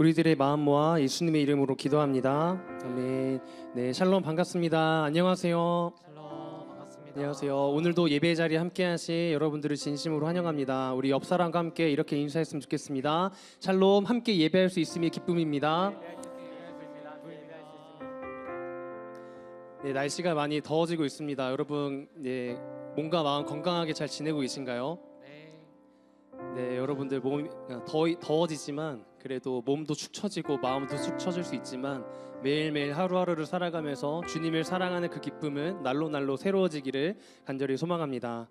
우리들의 마음 모아 예수님의 이름으로 기도합니다. 아멘. 네, 샬롬 반갑습니다. 안녕하세요. 샬롬 반갑습니다. 안녕하세요. 오늘도 예배 자리에 함께하신 여러분들을 진심으로 환영합니다. 우리 옆 사람과 함께 이렇게 인사했으면 좋겠습니다. 샬롬, 함께 예배할 수 있음이 기쁨입니다. 네, 날씨가 많이 더워지고 있습니다. 여러분, 네, 몸과 마음 건강하게 잘 지내고 계신가요? 네, 여러분들 몸이 더워지지만 그래도 몸도 축 처지고 마음도 축 처질 수 있지만 매일매일 하루하루를 살아가면서 주님을 사랑하는 그 기쁨은 날로 새로워지기를 간절히 소망합니다.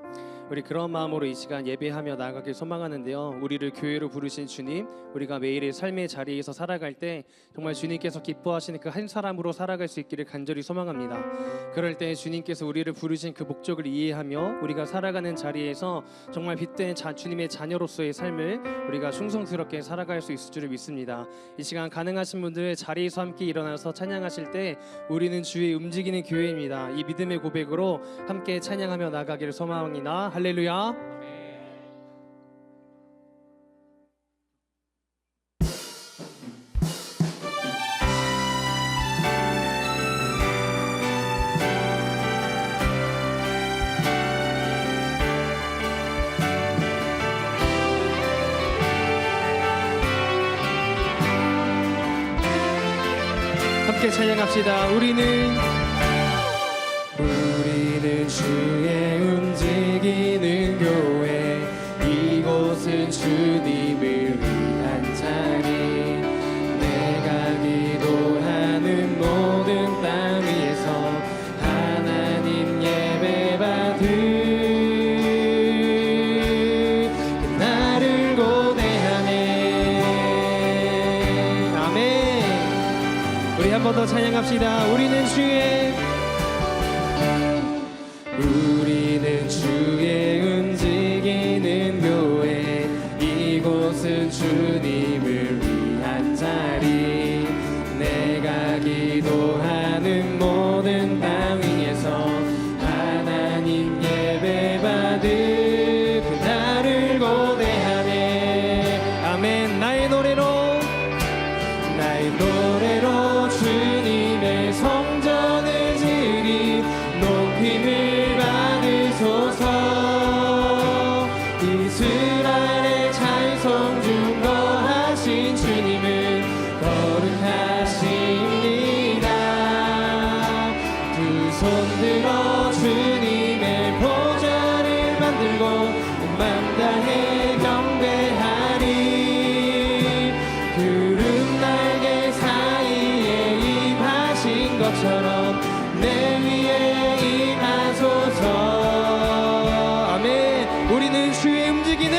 우리 그런 마음으로 이 시간 예배하며 나아가길 소망하는데요. 우리를 교회로 부르신 주님, 우리가 매일의 삶의 자리에서 살아갈 때 정말 주님께서 기뻐하시는 그 한 사람으로 살아갈 수 있기를 간절히 소망합니다. 그럴 때 주님께서 우리를 부르신 그 목적을 이해하며 우리가 살아가는 자리에서 정말 빛된 주님의 자녀로서의 삶을 우리가 충성스럽게 살아갈 수 있을 줄을 믿습니다. 이 시간 가능하신 분들 자리에서 함께 일어나서 찬양하실 때 우리는 주의 움직이는 교회입니다. 이 믿음의 고백으로 함께 찬양하며 나아가기를 소망합니다. 할렐루야. 함께 찬양합시다. 우리는 주의 움직이는 교회, 이곳은 주님을 위한 자리. 내가 기도하는 모든 땅 위에서 하나님 예배받을 나를 고대하네. 아멘. 우리 한 번 더 찬양합시다. 우리는 주의 움직이는 교회, 이곳은 주님을 위한 자리. 내가 기도하는 모든 땅 위에서 하나님 예배받을 그 나를 고대하네. 아멘. 나의 노래로 주님의 성전을 지으리. 높임을 받으소서. 이스라엘의 찬송 중거하신 주님은 거룩하십니다. 두 손 들어 주님의 보좌를 만들고 맘 다해 경배하리. 구름 날개 사이에 임하신 것처럼 내 위에 임하소서. 아멘. 우리는 주의 움직이는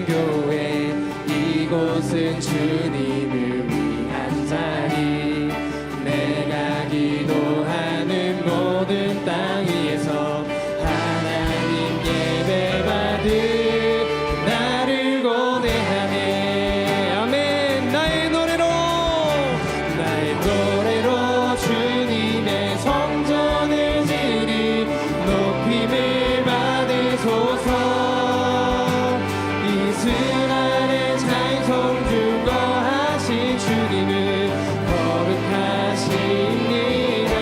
교회, 이곳은 주님을 위한 자리. 내가 기도하는 모든 땅 위에서 하나님 예배받을 나를 고대하네. 아멘. 나의 노래로 주님의 성전을 지으리. 높임을 받으소서. 이스라엘의 찬송 중거하신 주님은 거룩하십니다.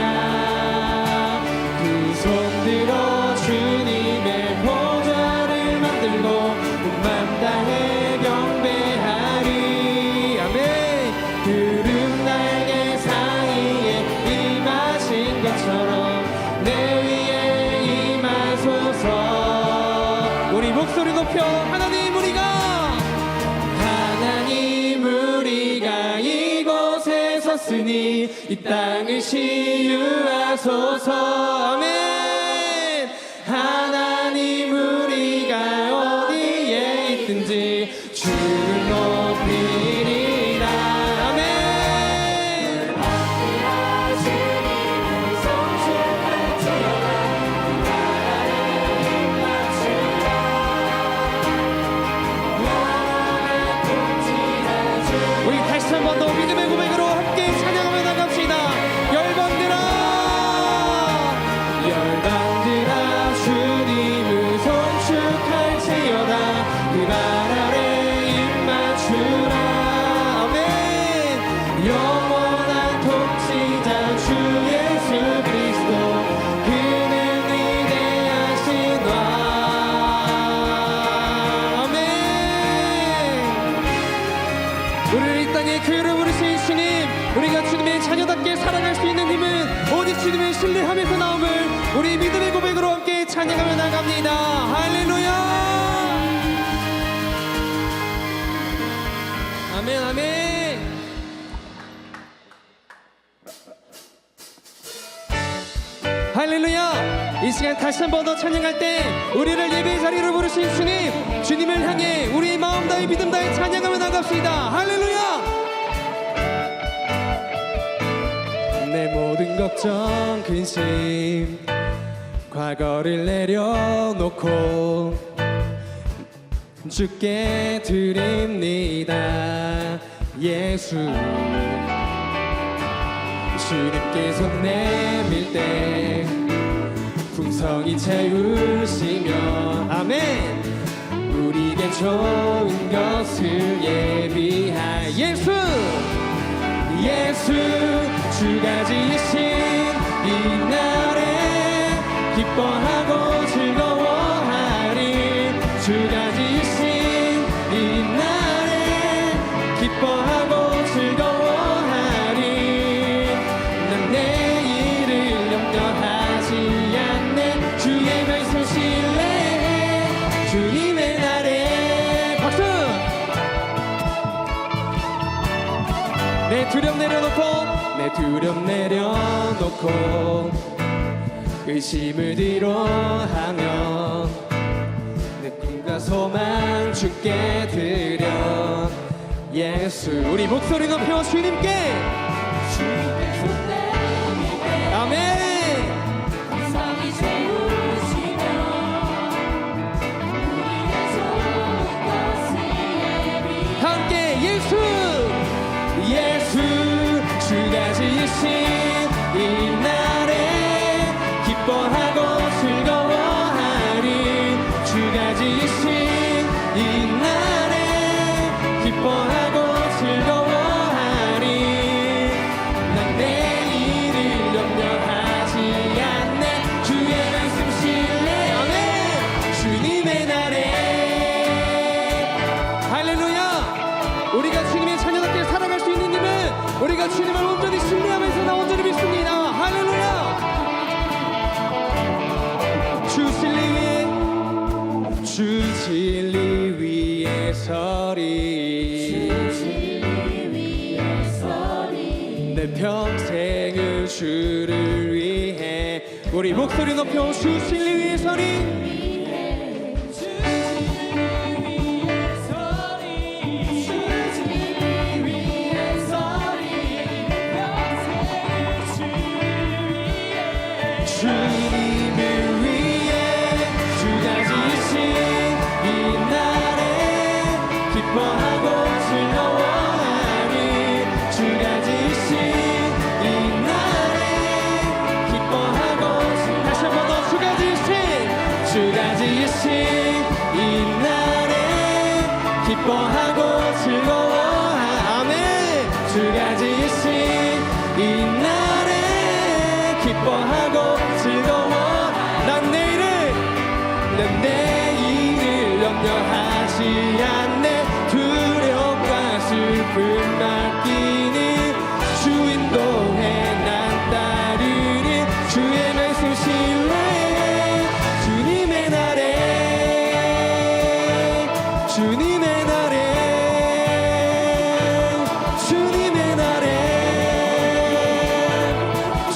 두 손 들어 주님의 보좌를 만들고 맘 다해 경배하리. 아멘. 구름 날개 사이에 임하신 것처럼 내 위에 임하소서. 우리 목소리 높여 하나님 우리가 이곳에 섰으니 이 땅을 치유하소서. 아멘. 하나님 우리가 어디에 있든지 주를 높이리라. 아멘. 우리 다시 한 번 더 믿음의 고백으로 함께 찬양하며 나갑시다. 열방들아 주님을 송축할지어다. 그 우리를 이 땅에 그 이름 부르신 주님, 우리가 주님의 자녀답게 살아갈 수 있는 힘은 오직 주님을 신뢰하면서 나옴을 우리 믿음의 고백으로 함께 찬양하며 나갑니다. 할렐루야. 아멘 아멘. 할렐루야. 이 시간 다시 한 번 더 찬양할 때 우리를 예배의 자리로 부르신 주님, 주님을 향해 우리의 마음 다해 믿음 다해 찬양하며 나갑시다. 할렐루야. 내 모든 걱정 근심 과거를 내려놓고 주께 드립니다. 예수, 주님께 손 내밀 때 풍성히 채우시며 아멘. 우리에게 좋은 것을 예비할 예수, 예수, 주가 지으신 이 날에 기뻐하고 즐거워하리. 주가 지으신 이 날에 기뻐하고 즐거워하리. 난 내일을 염려하지 않네. 주의 말씀 신뢰해. 주님의 날에 박수. 내 두려움 내려놓고, 내 두려움 내려놓고 의심을 뒤로하며 내 꿈과 소망 주께 드려. 예수, 우리 목소리 높여 주님께 아멘. 함께 예수, 예수, 주가 지으신 이 날에 기뻐하고 즐거워하리. 주가 지으신 이 날에 기뻐하고 즐거워하리. 난 내일을 염려하지 않네. 주의 말씀 신뢰하네. 주님의 날에 할렐루야. 우리가 주님의 자녀답게 살아갈 수 있는 힘은 우리가 주님을 온전히 신뢰하면서 나 온전히 믿습니다. 할렐루야. 주 진리 위에, 주 진리 위에 서리. 내 평생을 주를 위해. 우리 목소리 높여 주 진리 위에 서리. 주님을 위해 주가 지으신 이 날에 기뻐하고 즐거워하리. 주가 지으신 이 날에 기뻐하고 다시 한 번 더. 주가 지으신 이 날에 기뻐하고 즐거워하리. 아멘. 주가 지으신 이 날에 기뻐하고 즐거워. 난 내일을 염려하지 않네. 두려움과 슬픔 맡기니 주 인도해 난 따르리. 주의 말씀 신뢰해. 주님의 날에, 주님의 날에, 주님의 날에,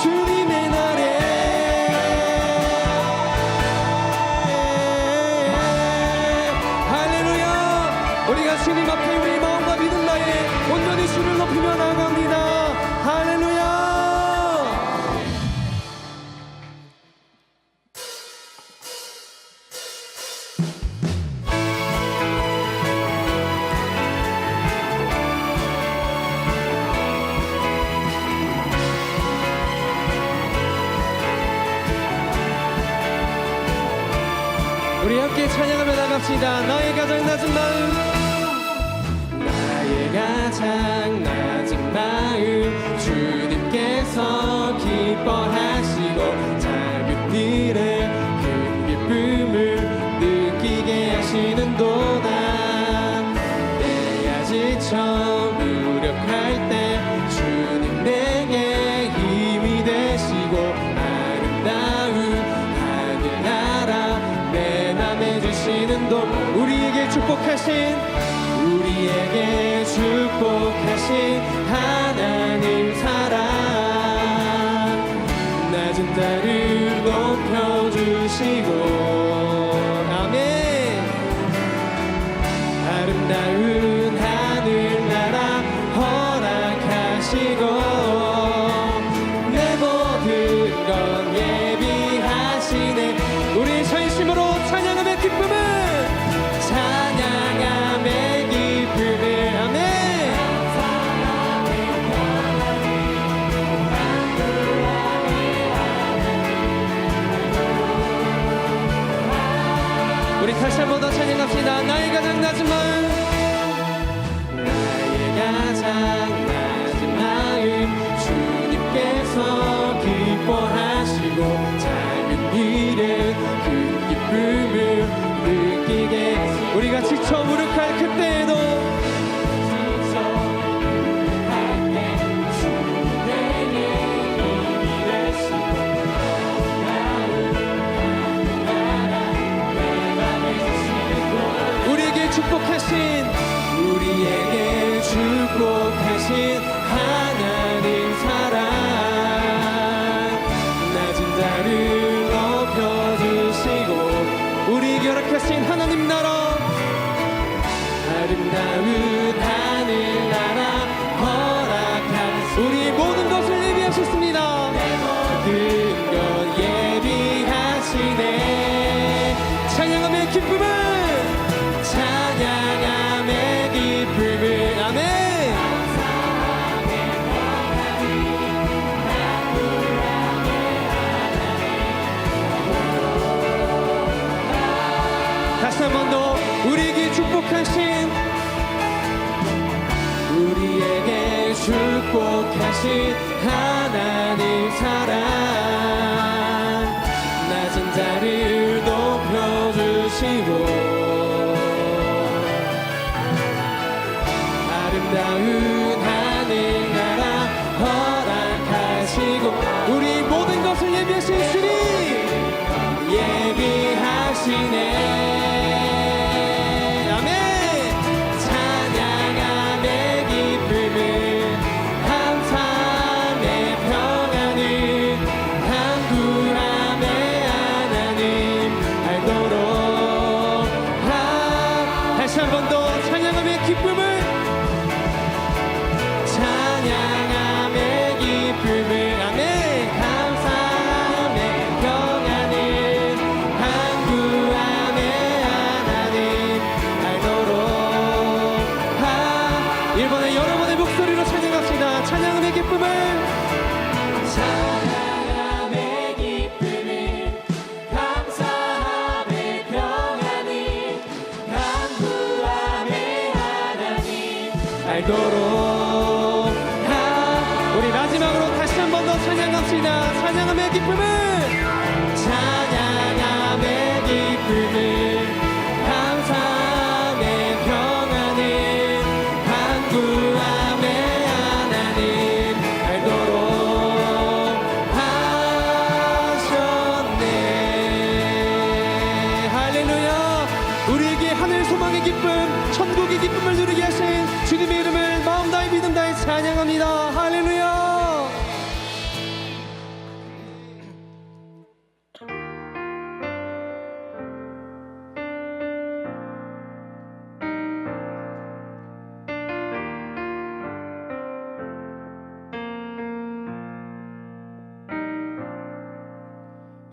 주님의 날에. 할렐루야. 우리가 주님 앞에 우리 마음과 믿음 다해 온전히 주를 높이며 나아갑니다. 할렐루야. 우리 함께 찬양하며 나갑시다. 나의 가장 낮은 마음, 나의 가장 낮은 마음 주님께서 기뻐하시고 작은 일에 큰 기쁨을 느끼게 하시는도다. 내가 지쳐 축복하신 우리에게 축복하신 하나님 사랑 낮은 나를 높여주시고 아멘 아름다운 하늘나라 허락하시고 내 모든 건 예비하시네 우리 전심으로 찬양함의 기쁨을 찬양함의 기쁨을 아멘 우리 다시 한 번 더 찬양합시다. 나의 가장 낮은 마음 나의 가장 낮은 마음 주님께서 기뻐하시고 작은 일에 큰 기쁨을 느끼게 우리가 지쳐 무력할 그때에도 우리에게 축복하신 하나님 사랑 낮은 자를 높여주시고 우리에게 허락하신 하나님 나라 아름다운 하늘나라 허락하신 우리 모든 것을 예비하셨습니다. 모든 것 예비하시네 찬양함의 기쁨을 찬양함의 기쁨을 아멘 다시 한 번 더 우리에게 축복하신 우리에게 축복하신 하나님 사랑 낮은 자를 높여주시고 아름다운 하늘나라 허락하시고 우리 모든 것을 예비하신 주님 예비하시네 아멘 찬양함의 기쁨을 감사함의 평안을 간구함의 하나님 알도록 다시 한 번 더 찬양함의 기쁨을 찬양함의 기쁨을 아멘 감사함의 평안을 간구함의 하나님 알도록 이번에 여러분의 목소리로 찬양합시다. 찬양함의 기쁨을 찬양함의 기쁨을 감사함의 평안을 간구함의 하나님 알도록 우리 마지막으로 다시 한 번 더 찬양합시다. 찬양함의 기쁨을 찬양함의 기쁨을 감사함의 평안을 간구함의 하나님 알도록 하셨네 할렐루야 우리에게 하늘 소망의 기쁨 천국의 기쁨을 누리게 하신 주님의 이름을 마음 다해 믿음 다해 찬양합니다. 할렐루야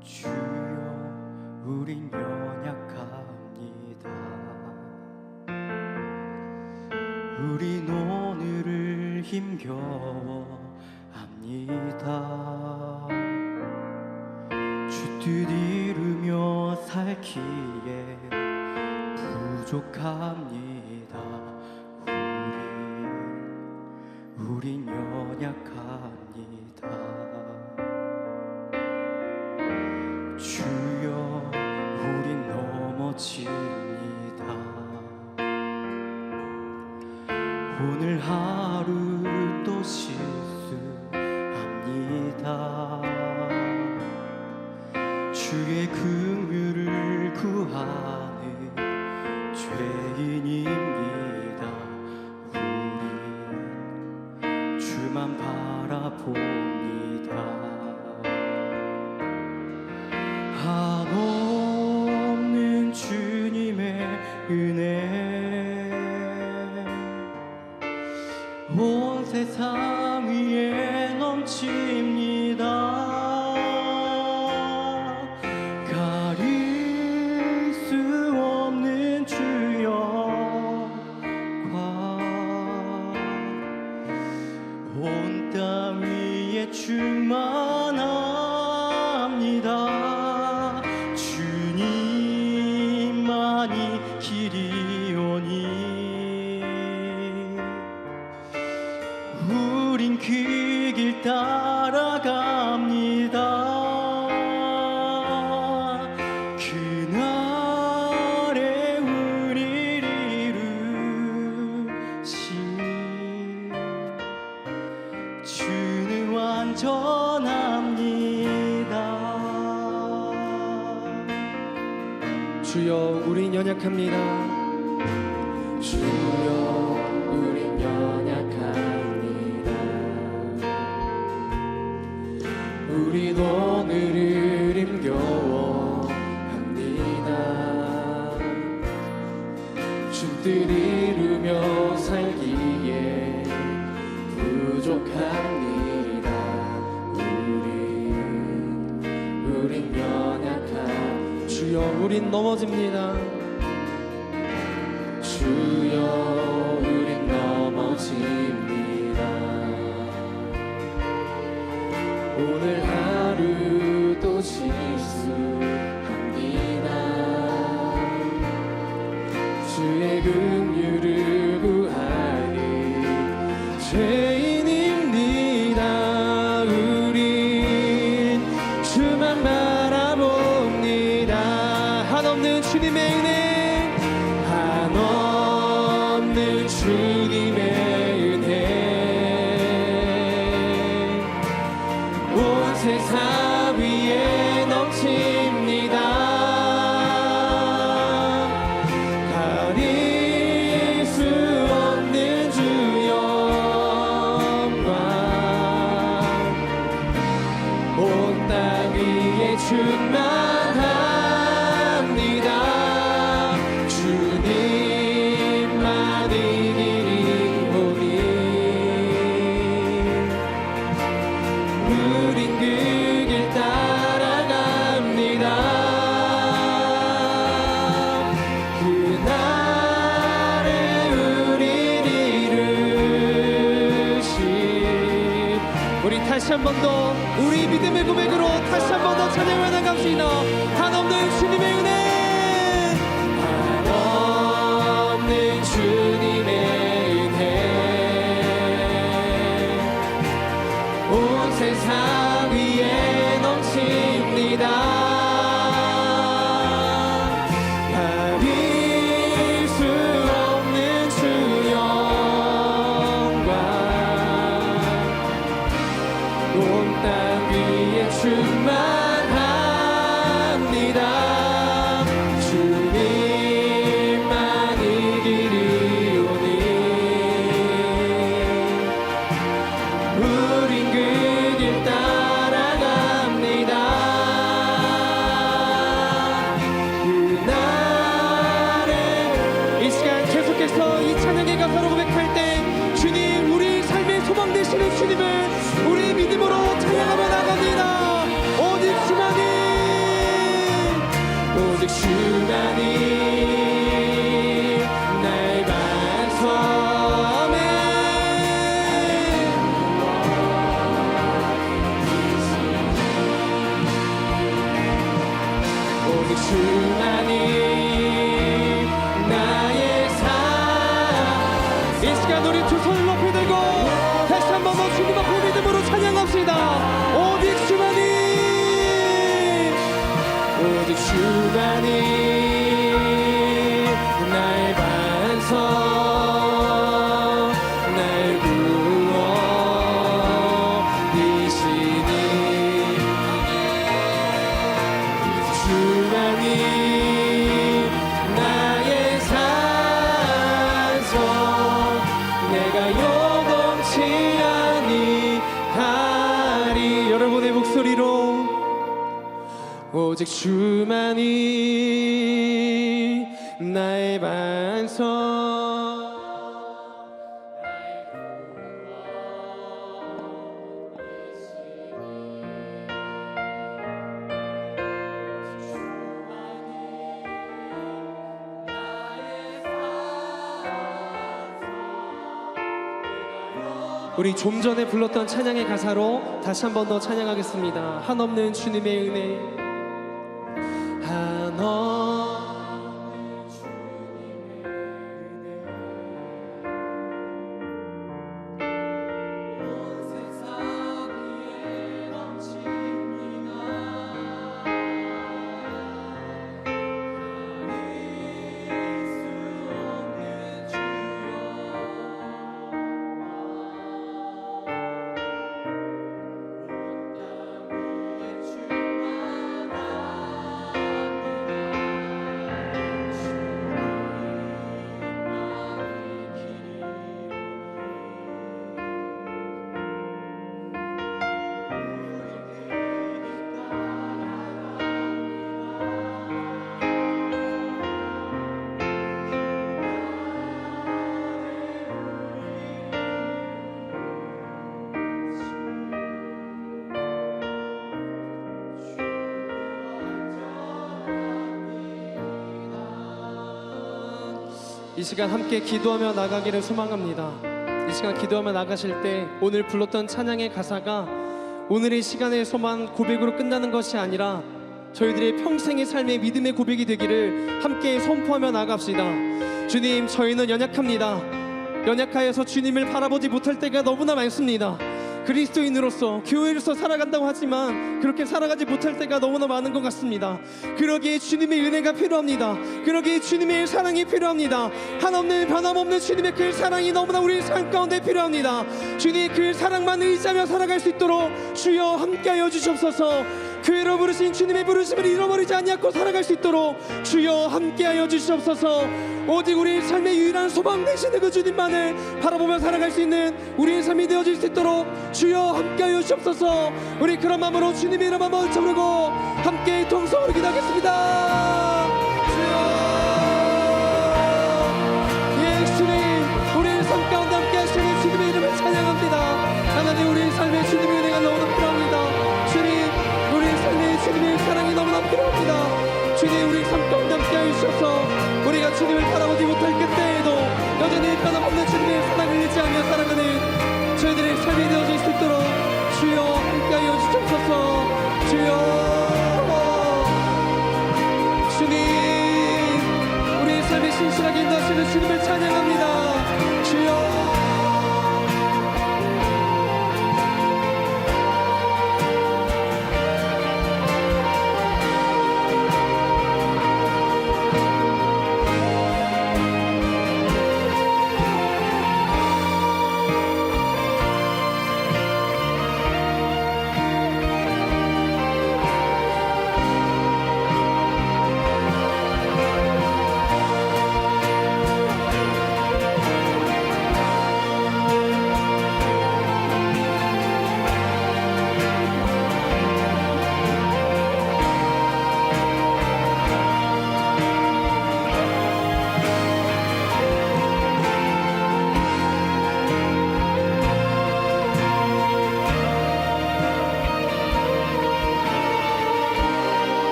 주여 우린 연약합니다 우린 오늘을 힘겨워합니다 주 뜻 이루며 살기에 부족합니다 우린 연약합니다 주여 우린 넘어집니다 오늘 하루 또 실수합니다 주의 긍휼을 구하는 죄인 세상 위에 넘칩니다. 가릴 수 없는 주여 온 땅 위에 충만합니다. 주님만이 길이오니 우린 그 길 따라갑니다. 그날에 우리를 이루신 주는 완전합니다. 주여 우린 연약합니다. 주여 우린 연약합니다. 우린 오늘을 힘겨워합니다. 주 뜻 이루며 살기에 부족합니다. 우린 연약한 주여 우린 넘어집니다. 주여 우린 넘어집니다. 오늘 하루도 실수합니다. 주의 긍휼을 구하니 죄인입니다. 우린 주만 바라봅니다. 한없는 주님의 은혜, 한없는 주님의 은혜, 온 세상 위에 넘칩니다. 가릴 수 없는 주 영광, 온 땅 위에 충만합니다. 주님만이 길이오니 우린 그 길 따라갑니다. 그날에 우릴 이루신 우리 다시 한 번 더 우리 믿음의 고백으로 다시 한 번 더 찬양을 나갑시다. 한없는 주님의 은혜, 한없는 주님의 은혜, 온 세상 위에 넘칩니다. 가릴 수 없는 주 영광, 온 땅 위에 충만합니다. 주님만이 길이오니 우린 그 길 따라갑니다. 그날에 이 시간 계속해서 이 찬양의 가사로 고백할 때 주님, 우리 삶의 소망 되시는 주님을 우리 믿음으로 찬양하며 나갑니다. 오직 주만이, 오직 주만이 나의 반성에 오직 주만이 나의 삶. 이 시간 우리 두 손을 높이 들고 다시 한 번 더 주님 앞에 믿음으로 찬양합시다. 오직 주만이, 오직 주만이 나의 반성, 나의 구원이시니 주만이 나의 산성, 내가 요동치 아니하리. 여러분의 목소리로 오직 주만이 나의 반성, 우리 좀 전에 불렀던 찬양의 가사로 다시 한 번 더 찬양하겠습니다. 한없는 주님의 은혜. 한없는 주님의 은혜 온 세상 위에 넘칩니다. 가릴 수 없는 이 시간 함께 기도하며 나가기를 소망합니다. 이 시간 기도하며 나가실 때 오늘 불렀던 찬양의 가사가 오늘의 시간의 소망 고백으로 끝나는 것이 아니라 저희들의 평생의 삶의 믿음의 고백이 되기를 함께 선포하며 나갑시다. 주님, 저희는 연약합니다. 연약하여서 주님을 바라보지 못할 때가 너무나 많습니다. 그리스도인으로서 교회로서 살아간다고 하지만 그렇게 살아가지 못할 때가 너무나 많은 것 같습니다. 그러기에 주님의 은혜가 필요합니다. 그러기에 주님의 사랑이 필요합니다. 한없는 변함없는 주님의 그 사랑이 너무나 우리 삶 가운데 필요합니다. 주님, 그 사랑만 의지하며 살아갈 수 있도록 주여 함께하여 주시옵소서. 교회로 부르신 주님의 부르심을 잃어버리지 않고 살아갈 수 있도록 주여 함께하여 주시옵소서. 오직 우리 삶의 유일한 소망 되시는 그 주님만을 바라보며 살아갈 수 있는 우리의 삶이 되어질 수 있도록 주여 함께하여 주시옵소서. 우리 그런 마음으로 주님의 이름 한번 외쳐부르고 함께 통성으로 기도하겠습니다. 주여, 예 주님, 우리의 삶 가운데 함께 하시는 주님의 이름을 찬양합니다. 하나님, 우리의 삶에 주님의 은혜가 너무나 필요합니다. 주님, 우리의 삶에 주님의 사랑이 너무나 필요합니다. 주님, 우리 삶 가운데 함께하여 주셔서 우리가 주님을 바라보지 못할 그때에도 여전히 변함없는 주님의 사랑을 의지하며 살아가는 저희들의 삶이 되어질 수 있도록 주여 함께하여 주옵소서. 주여, 주님, 우리의 삶에 신실하게 인도하시는 주님을 찬양합니다. 주여,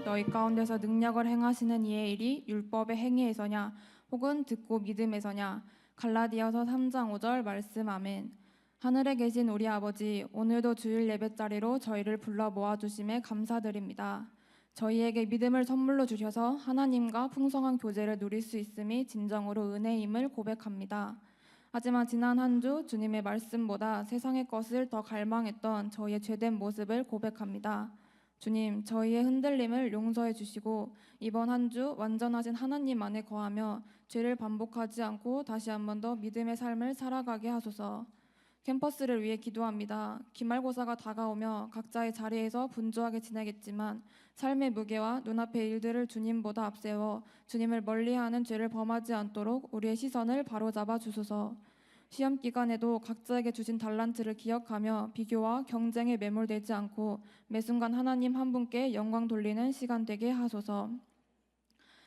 너희 가운데서 능력을 행하시는 이의 일이 율법의 행위에서냐 혹은 듣고 믿음에서냐. 갈라디아서 3장 5절 말씀. 아멘. 하늘에 계신 우리 아버지, 오늘도 주일 예배자리로 저희를 불러 모아주심에 감사드립니다. 저희에게 믿음을 선물로 주셔서 하나님과 풍성한 교제를 누릴 수 있음이 진정으로 은혜임을 고백합니다. 하지만 지난 한 주 주님의 말씀보다 세상의 것을 더 갈망했던 저희의 죄된 모습을 고백합니다. 주님, 저희의 흔들림을 용서해 주시고 이번 한 주 완전하신 하나님 안에 거하며 죄를 반복하지 않고 다시 한 번 더 믿음의 삶을 살아가게 하소서. 캠퍼스를 위해 기도합니다. 기말고사가 다가오며 각자의 자리에서 분주하게 지내겠지만 삶의 무게와 눈앞의 일들을 주님보다 앞세워 주님을 멀리하는 죄를 범하지 않도록 우리의 시선을 바로잡아 주소서. 시험 기간에도 각자에게 주신 달란트를 기억하며 비교와 경쟁에 매몰되지 않고 매 순간 하나님 한 분께 영광 돌리는 시간 되게 하소서.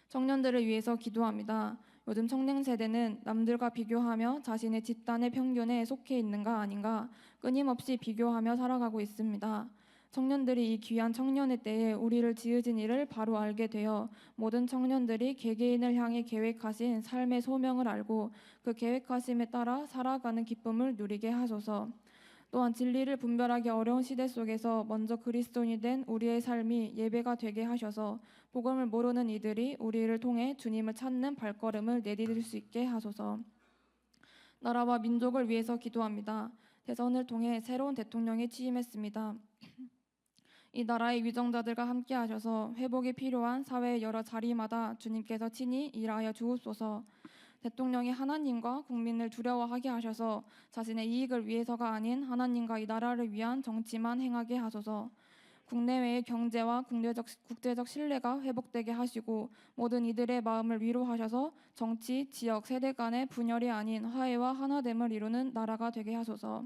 청년들을 위해서 기도합니다. 요즘 청년 세대는 남들과 비교하며 자신의 집단의 평균에 속해 있는가 아닌가 끊임없이 비교하며 살아가고 있습니다. 청년들이 이 귀한 청년의 때에 우리를 지으신 일을 바로 알게 되어 모든 청년들이 개개인을 향해 계획하신 삶의 소명을 알고 그 계획하심에 따라 살아가는 기쁨을 누리게 하소서. 또한 진리를 분별하기 어려운 시대 속에서 먼저 그리스도인이 된 우리의 삶이 예배가 되게 하셔서 복음을 모르는 이들이 우리를 통해 주님을 찾는 발걸음을 내디딜 수 있게 하소서. 나라와 민족을 위해서 기도합니다. 대선을 통해 새로운 대통령이 취임했습니다. 이 나라의 위정자들과 함께 하셔서 회복이 필요한 사회의 여러 자리마다 주님께서 친히 일하여 주옵소서. 대통령이 하나님과 국민을 두려워하게 하셔서 자신의 이익을 위해서가 아닌 하나님과 이 나라를 위한 정치만 행하게 하소서. 국내외의 경제와 국제적 신뢰가 회복되게 하시고 모든 이들의 마음을 위로하셔서 정치, 지역, 세대 간의 분열이 아닌 화해와 하나됨을 이루는 나라가 되게 하소서.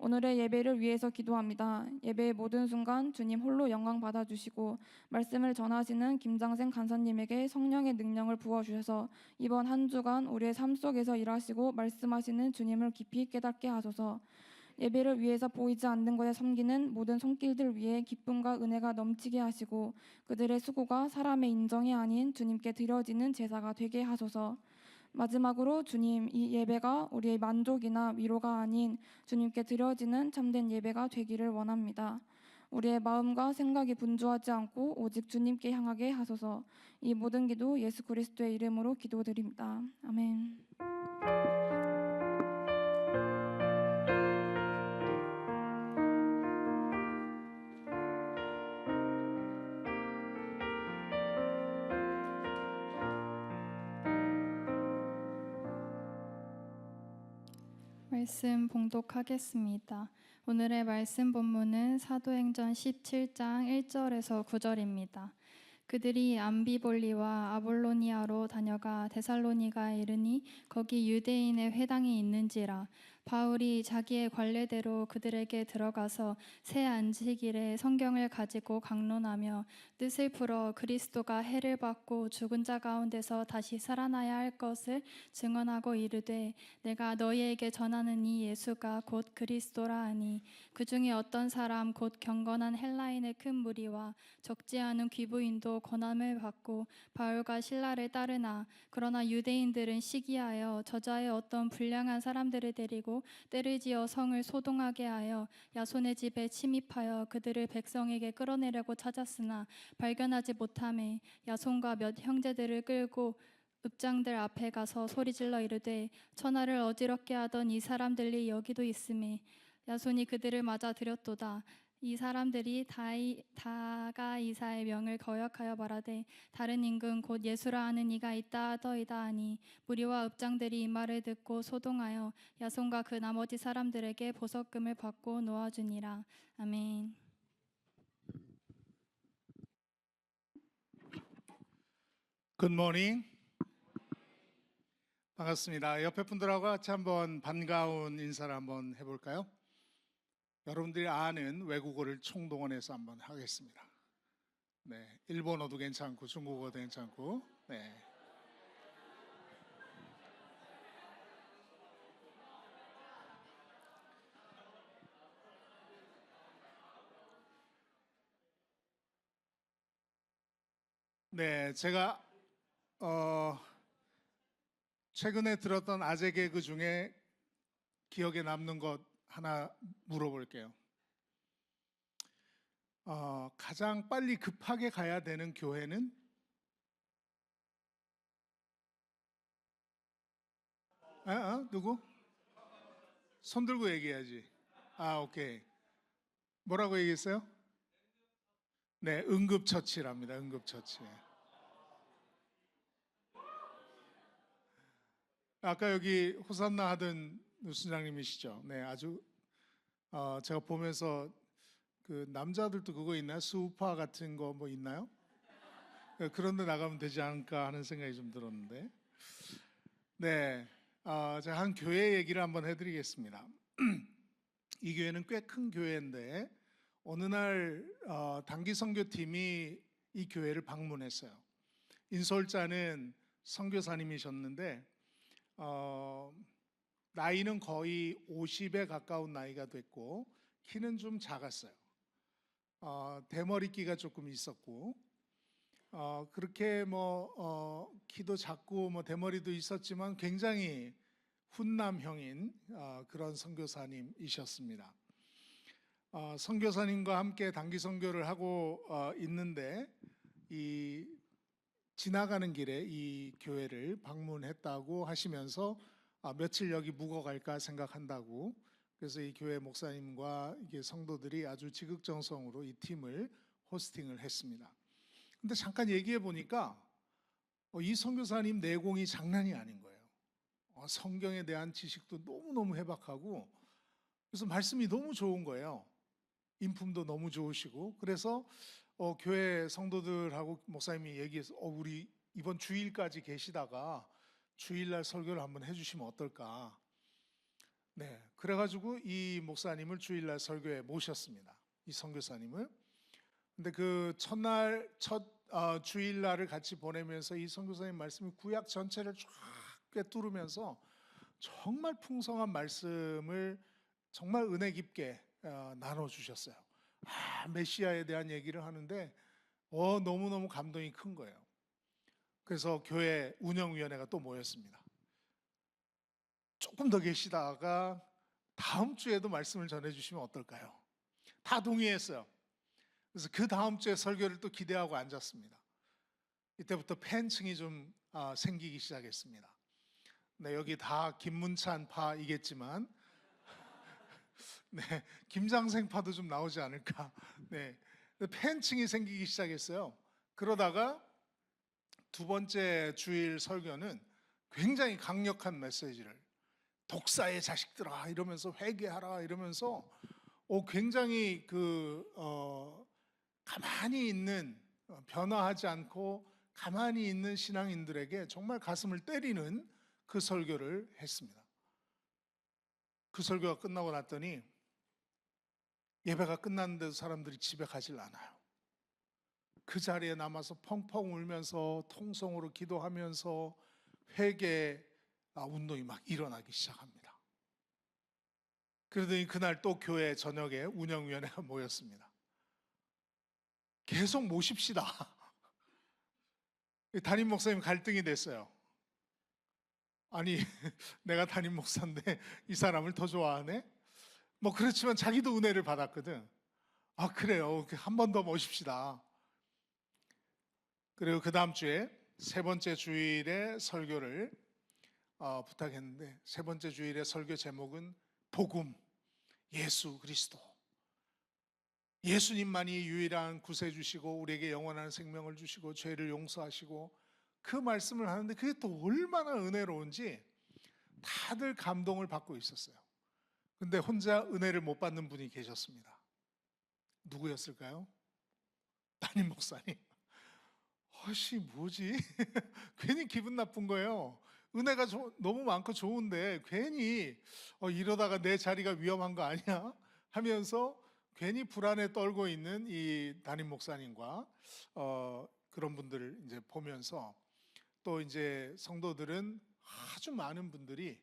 오늘의 예배를 위해서 기도합니다. 예배의 모든 순간 주님 홀로 영광 받아주시고 말씀을 전하시는 김장생 간사님에게 성령의 능력을 부어주셔서 이번 한 주간 우리의 삶 속에서 일하시고 말씀하시는 주님을 깊이 깨닫게 하소서. 예배를 위해서 보이지 않는 것에 섬기는 모든 손길들 위해 기쁨과 은혜가 넘치게 하시고 그들의 수고가 사람의 인정이 아닌 주님께 드려지는 제사가 되게 하소서. 마지막으로 주님, 이 예배가 우리의 만족이나 위로가 아닌 주님께 드려지는 참된 예배가 되기를 원합니다. 우리의 마음과 생각이 분주하지 않고 오직 주님께 향하게 하소서. 이 모든 기도 예수 그리스도의 이름으로 기도드립니다. 아멘. 말씀 봉독하겠습니다. 오늘의 말씀 본문은 사도행전 17장 1절에서 9절입니다. 그들이 암비볼리와 아볼로니아로 다녀가 데살로니가에 이르니 거기 유대인의 회당이 있는지라. 바울이 자기의 관례대로 그들에게 들어가서 새 안식일에 성경을 가지고 강론하며 뜻을 풀어 그리스도가 해를 받고 죽은 자 가운데서 다시 살아나야 할 것을 증언하고 이르되 내가 너희에게 전하는 이 예수가 곧 그리스도라 하니 그 중에 어떤 사람 곧 경건한 헬라인의 큰 무리와 적지 않은 귀부인도 권함을 받고 바울과 신라를 따르나 그러나 유대인들은 시기하여 저자의 어떤 불량한 사람들을 데리고 떼를 지어 성을 소동하게 하여 야손의 집에 침입하여 그들을 백성에게 끌어내려고 찾았으나 발견하지 못하매 야손과 몇 형제들을 끌고 읍장들 앞에 가서 소리질러 이르되 천하를 어지럽게 하던 이 사람들이 여기도 있음에 야손이 그들을 맞아 들였도다. 이 사람들이 다가이사의 명을 거역하여 말하되 다른 임금 곧 예수라 하는 이가 있다 하더이다 하니 무리와 읍장들이 이 말을 듣고 소동하여 야손과 그 나머지 사람들에게 보석금을 받고 놓아주니라. 아멘. 굿모닝. 반갑습니다. 옆에 분들하고 같이 한번 반가운 인사를 한번 해볼까요? 여러분들이 아는 외국어를 총동원해서 한번 하겠습니다. 네, 일본어도 괜찮고 중국어도 괜찮고. 네. 네, 제가 최근에 들었던 아재 개그 중에 기억에 남는 것 하나 물어볼게요. 가장 빨리 급하게 가야 되는 교회는? 누구? 손 들고 얘기해야지. 오케이. 뭐라고 얘기했어요? 네, 응급처치랍니다. 응급처치. 아까 여기 호산나 하던 누수장님이시죠? 네, 아주 제가 보면서 그 남자들도 그거 있나요? 수우파 같은 거 뭐 있나요? 그런데 나가면 되지 않을까 하는 생각이 좀 들었는데, 네, 제가 한 교회 얘기를 한번 해드리겠습니다. 이 교회는 꽤 큰 교회인데 어느 날 단기 선교팀이 이 교회를 방문했어요. 인솔자는 선교사님이셨는데 나이는 거의 50에 가까운 나이가 됐고 키는 좀 작았어요. 대머리끼가 조금 있었고 그렇게 키도 작고 대머리도 있었지만 굉장히 훈남형인 그런 선교사님이셨습니다. 선교사님과 함께 단기 선교를 하고 있는데 이 지나가는 길에 이 교회를 방문했다고 하시면서 며칠 여기 묵어갈까 생각한다고, 그래서 이 교회 목사님과 이게 성도들이 아주 지극정성으로 이 팀을 호스팅을 했습니다. 근데 잠깐 얘기해 보니까 이 선교사님 내공이 장난이 아닌 거예요. 성경에 대한 지식도 너무너무 해박하고, 그래서 말씀이 너무 좋은 거예요. 인품도 너무 좋으시고, 그래서 교회 성도들하고 목사님이 얘기해서 우리 이번 주일까지 계시다가 주일날 설교를 한번 해주시면 어떨까. 네, 그래가지고 이 목사님을 주일날 설교에 모셨습니다. 이 선교사님을. 근데 그 첫날 첫 주일날을 같이 보내면서 이 선교사님 말씀이 구약 전체를 쫙 꿰뚫으면서 정말 풍성한 말씀을 정말 은혜 깊게 나눠주셨어요. 메시아에 대한 얘기를 하는데 너무너무 감동이 큰 거예요. 그래서 교회 운영위원회가 또 모였습니다. 조금 더 계시다가 다음 주에도 말씀을 전해주시면 어떨까요? 다 동의했어요. 그래서 그 다음 주에 설교를 또 기대하고 앉았습니다. 이때부터 팬층이 좀 생기기 시작했습니다. 네, 여기 다 김문찬 파이겠지만 네, 김장생 파도 좀 나오지 않을까. 네, 팬층이 생기기 시작했어요. 그러다가 두 번째 주일 설교는 굉장히 강력한 메시지를, 독사의 자식들아 이러면서 회개하라 이러면서 굉장히 가만히 있는, 변화하지 않고 가만히 있는 신앙인들에게 정말 가슴을 때리는 그 설교를 했습니다. 그 설교가 끝나고 났더니 예배가 끝났는데도 사람들이 집에 가질 않아요. 그 자리에 남아서 펑펑 울면서 통성으로 기도하면서 회개 운동이 막 일어나기 시작합니다. 그러더니 그날 또 교회 저녁에 운영위원회가 모였습니다. 계속 모십시다. 담임 목사님 갈등이 됐어요. 아니 내가 담임 목사인데 이 사람을 더 좋아하네? 그렇지만 자기도 은혜를 받았거든. 그래요, 한 번 더 모십시다. 그리고 그 다음 주에 세 번째 주일에 설교를 부탁했는데, 세 번째 주일의 설교 제목은 복음, 예수 그리스도, 예수님만이 유일한 구세주시고 우리에게 영원한 생명을 주시고 죄를 용서하시고, 그 말씀을 하는데 그게 또 얼마나 은혜로운지 다들 감동을 받고 있었어요. 근데 혼자 은혜를 못 받는 분이 계셨습니다. 누구였을까요? 담임 목사님. 뭐지? 괜히 기분 나쁜 거예요. 은혜가 너무 많고 좋은데 괜히 이러다가 내 자리가 위험한 거 아니야? 하면서 괜히 불안에 떨고 있는 이 담임 목사님과 그런 분들을 이제 보면서, 또 이제 성도들은 아주 많은 분들이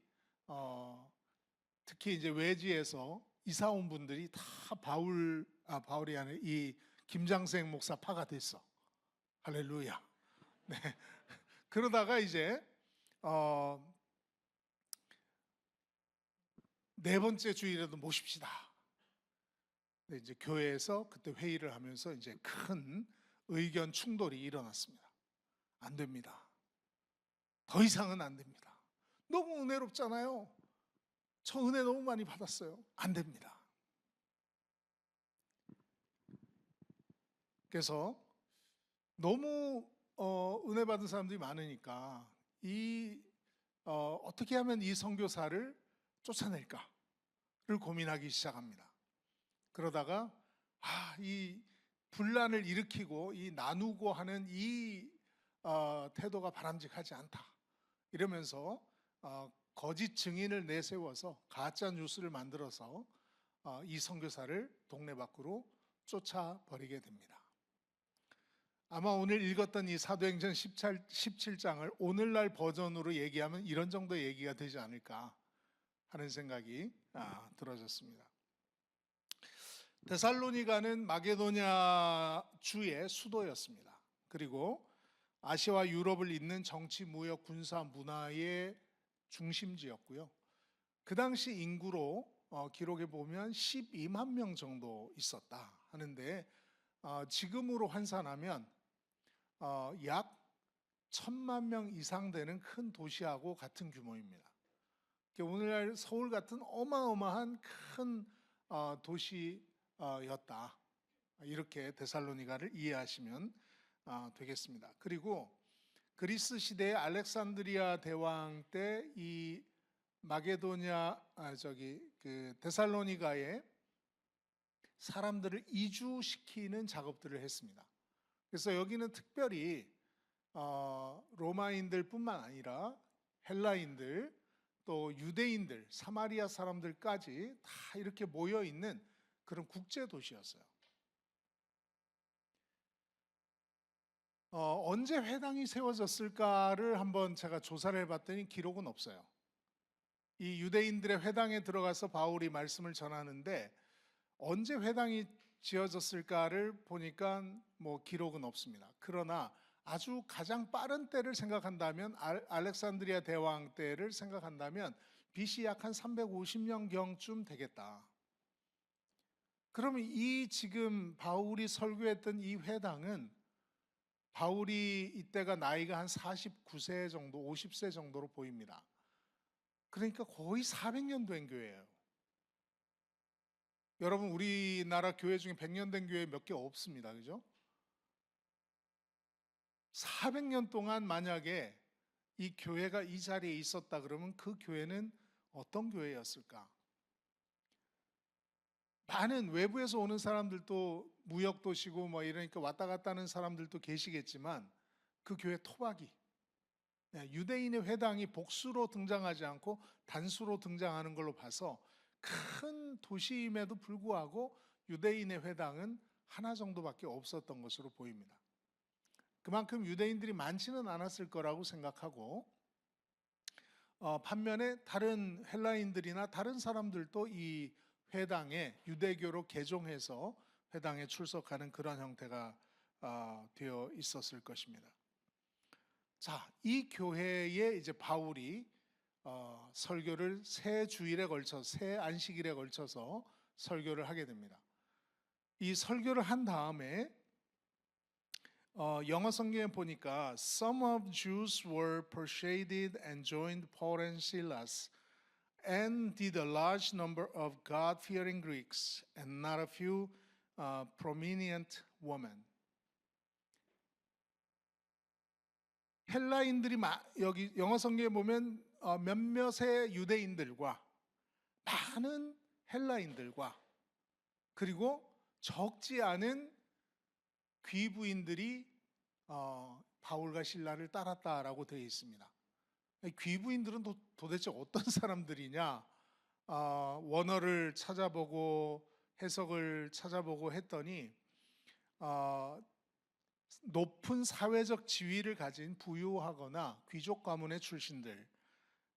특히 이제 외지에서 이사 온 분들이 다 바울이 아니라 이 김장생 목사 파가 됐어. 할렐루야. 네. 그러다가 이제 네 번째 주일에도 모십시다. 네, 이제 교회에서 그때 회의를 하면서 이제 큰 의견 충돌이 일어났습니다. 안 됩니다. 더 이상은 안 됩니다. 너무 은혜롭잖아요. 저 은혜 너무 많이 받았어요. 안 됩니다. 그래서 너무 은혜 받은 사람들이 많으니까 어떻게 하면 이 선교사를 쫓아낼까를 고민하기 시작합니다. 그러다가 이 분란을 일으키고 이 나누고 하는 이 태도가 바람직하지 않다 이러면서 거짓 증인을 내세워서 가짜 뉴스를 만들어서 이 선교사를 동네 밖으로 쫓아버리게 됩니다. 아마 오늘 읽었던 이 사도행전 17장을 오늘날 버전으로 얘기하면 이런 정도의 얘기가 되지 않을까 하는 생각이 들어졌습니다. 데살로니가는 마게도냐 주의 수도였습니다. 그리고 아시아와 유럽을 잇는 정치, 무역, 군사, 문화의 중심지였고요. 그 당시 인구로 기록에 보면 12만 명 정도 있었다 하는데 지금으로 환산하면 약 1,000만 명 이상 되는 큰 도시하고 같은 규모입니다. 오늘날 서울 같은 어마어마한 큰 도시였다. 이렇게 데살로니가를 이해하시면 되겠습니다. 그리고 그리스 시대의 알렉산드리아 대왕 때 이 마게도냐 그 데살로니가에 사람들을 이주시키는 작업들을 했습니다. 그래서 여기는 특별히 로마인들뿐만 아니라 헬라인들 또 유대인들, 사마리아 사람들까지 다 이렇게 모여 있는 그런 국제 도시였어요. 언제 회당이 세워졌을까를 한번 제가 조사를 해봤더니 기록은 없어요. 이 유대인들의 회당에 들어가서 바울이 말씀을 전하는데 언제 회당이 지어졌을까를 보니까 뭐 기록은 없습니다. 그러나 아주 가장 빠른 때를 생각한다면 알렉산드리아 대왕 때를 생각한다면 BC 약 한 350년경쯤 되겠다. 그러면 이 지금 바울이 설교했던 이 회당은 바울이 이때가 나이가 한 49세 정도, 50세 정도로 보입니다. 그러니까 거의 400년 된 교회예요. 여러분 우리나라 교회 중에 100년 된 교회 몇 개 없습니다. 그죠? 400년 동안 만약에 이 교회가 이 자리에 있었다 그러면 그 교회는 어떤 교회였을까? 많은 외부에서 오는 사람들도 무역도시고 뭐 이러니까 왔다 갔다 하는 사람들도 계시겠지만 그 교회 토박이 유대인의 회당이 복수로 등장하지 않고 단수로 등장하는 걸로 봐서 큰 도시임에도 불구하고 유대인의 회당은 하나 정도밖에 없었던 것으로 보입니다. 그만큼 유대인들이 많지는 않았을 거라고 생각하고 반면에 다른 헬라인들이나 다른 사람들도 이 회당에 유대교로 개종해서 회당에 출석하는 그런 형태가 되어 있었을 것입니다. 자, 이 교회에 이제 바울이 설교를 세 주일에 걸쳐 세 안식일에 걸쳐서 설교를 하게 됩니다. 이 설교를 한 다음에 영어 성경에 보니까 Some of Jews were persuaded and joined Paul and Silas and did a large number of God-fearing Greeks and not a few prominent women. 헬라인들이 여기 영어 성경에 보면 몇몇의 유대인들과 많은 헬라인들과 그리고 적지 않은 귀부인들이 바울과 실라를 따랐다라고 되어 있습니다. 귀부인들은 도대체 어떤 사람들이냐? 원어를 찾아보고 해석을 찾아보고 했더니 높은 사회적 지위를 가진 부유하거나 귀족 가문의 출신들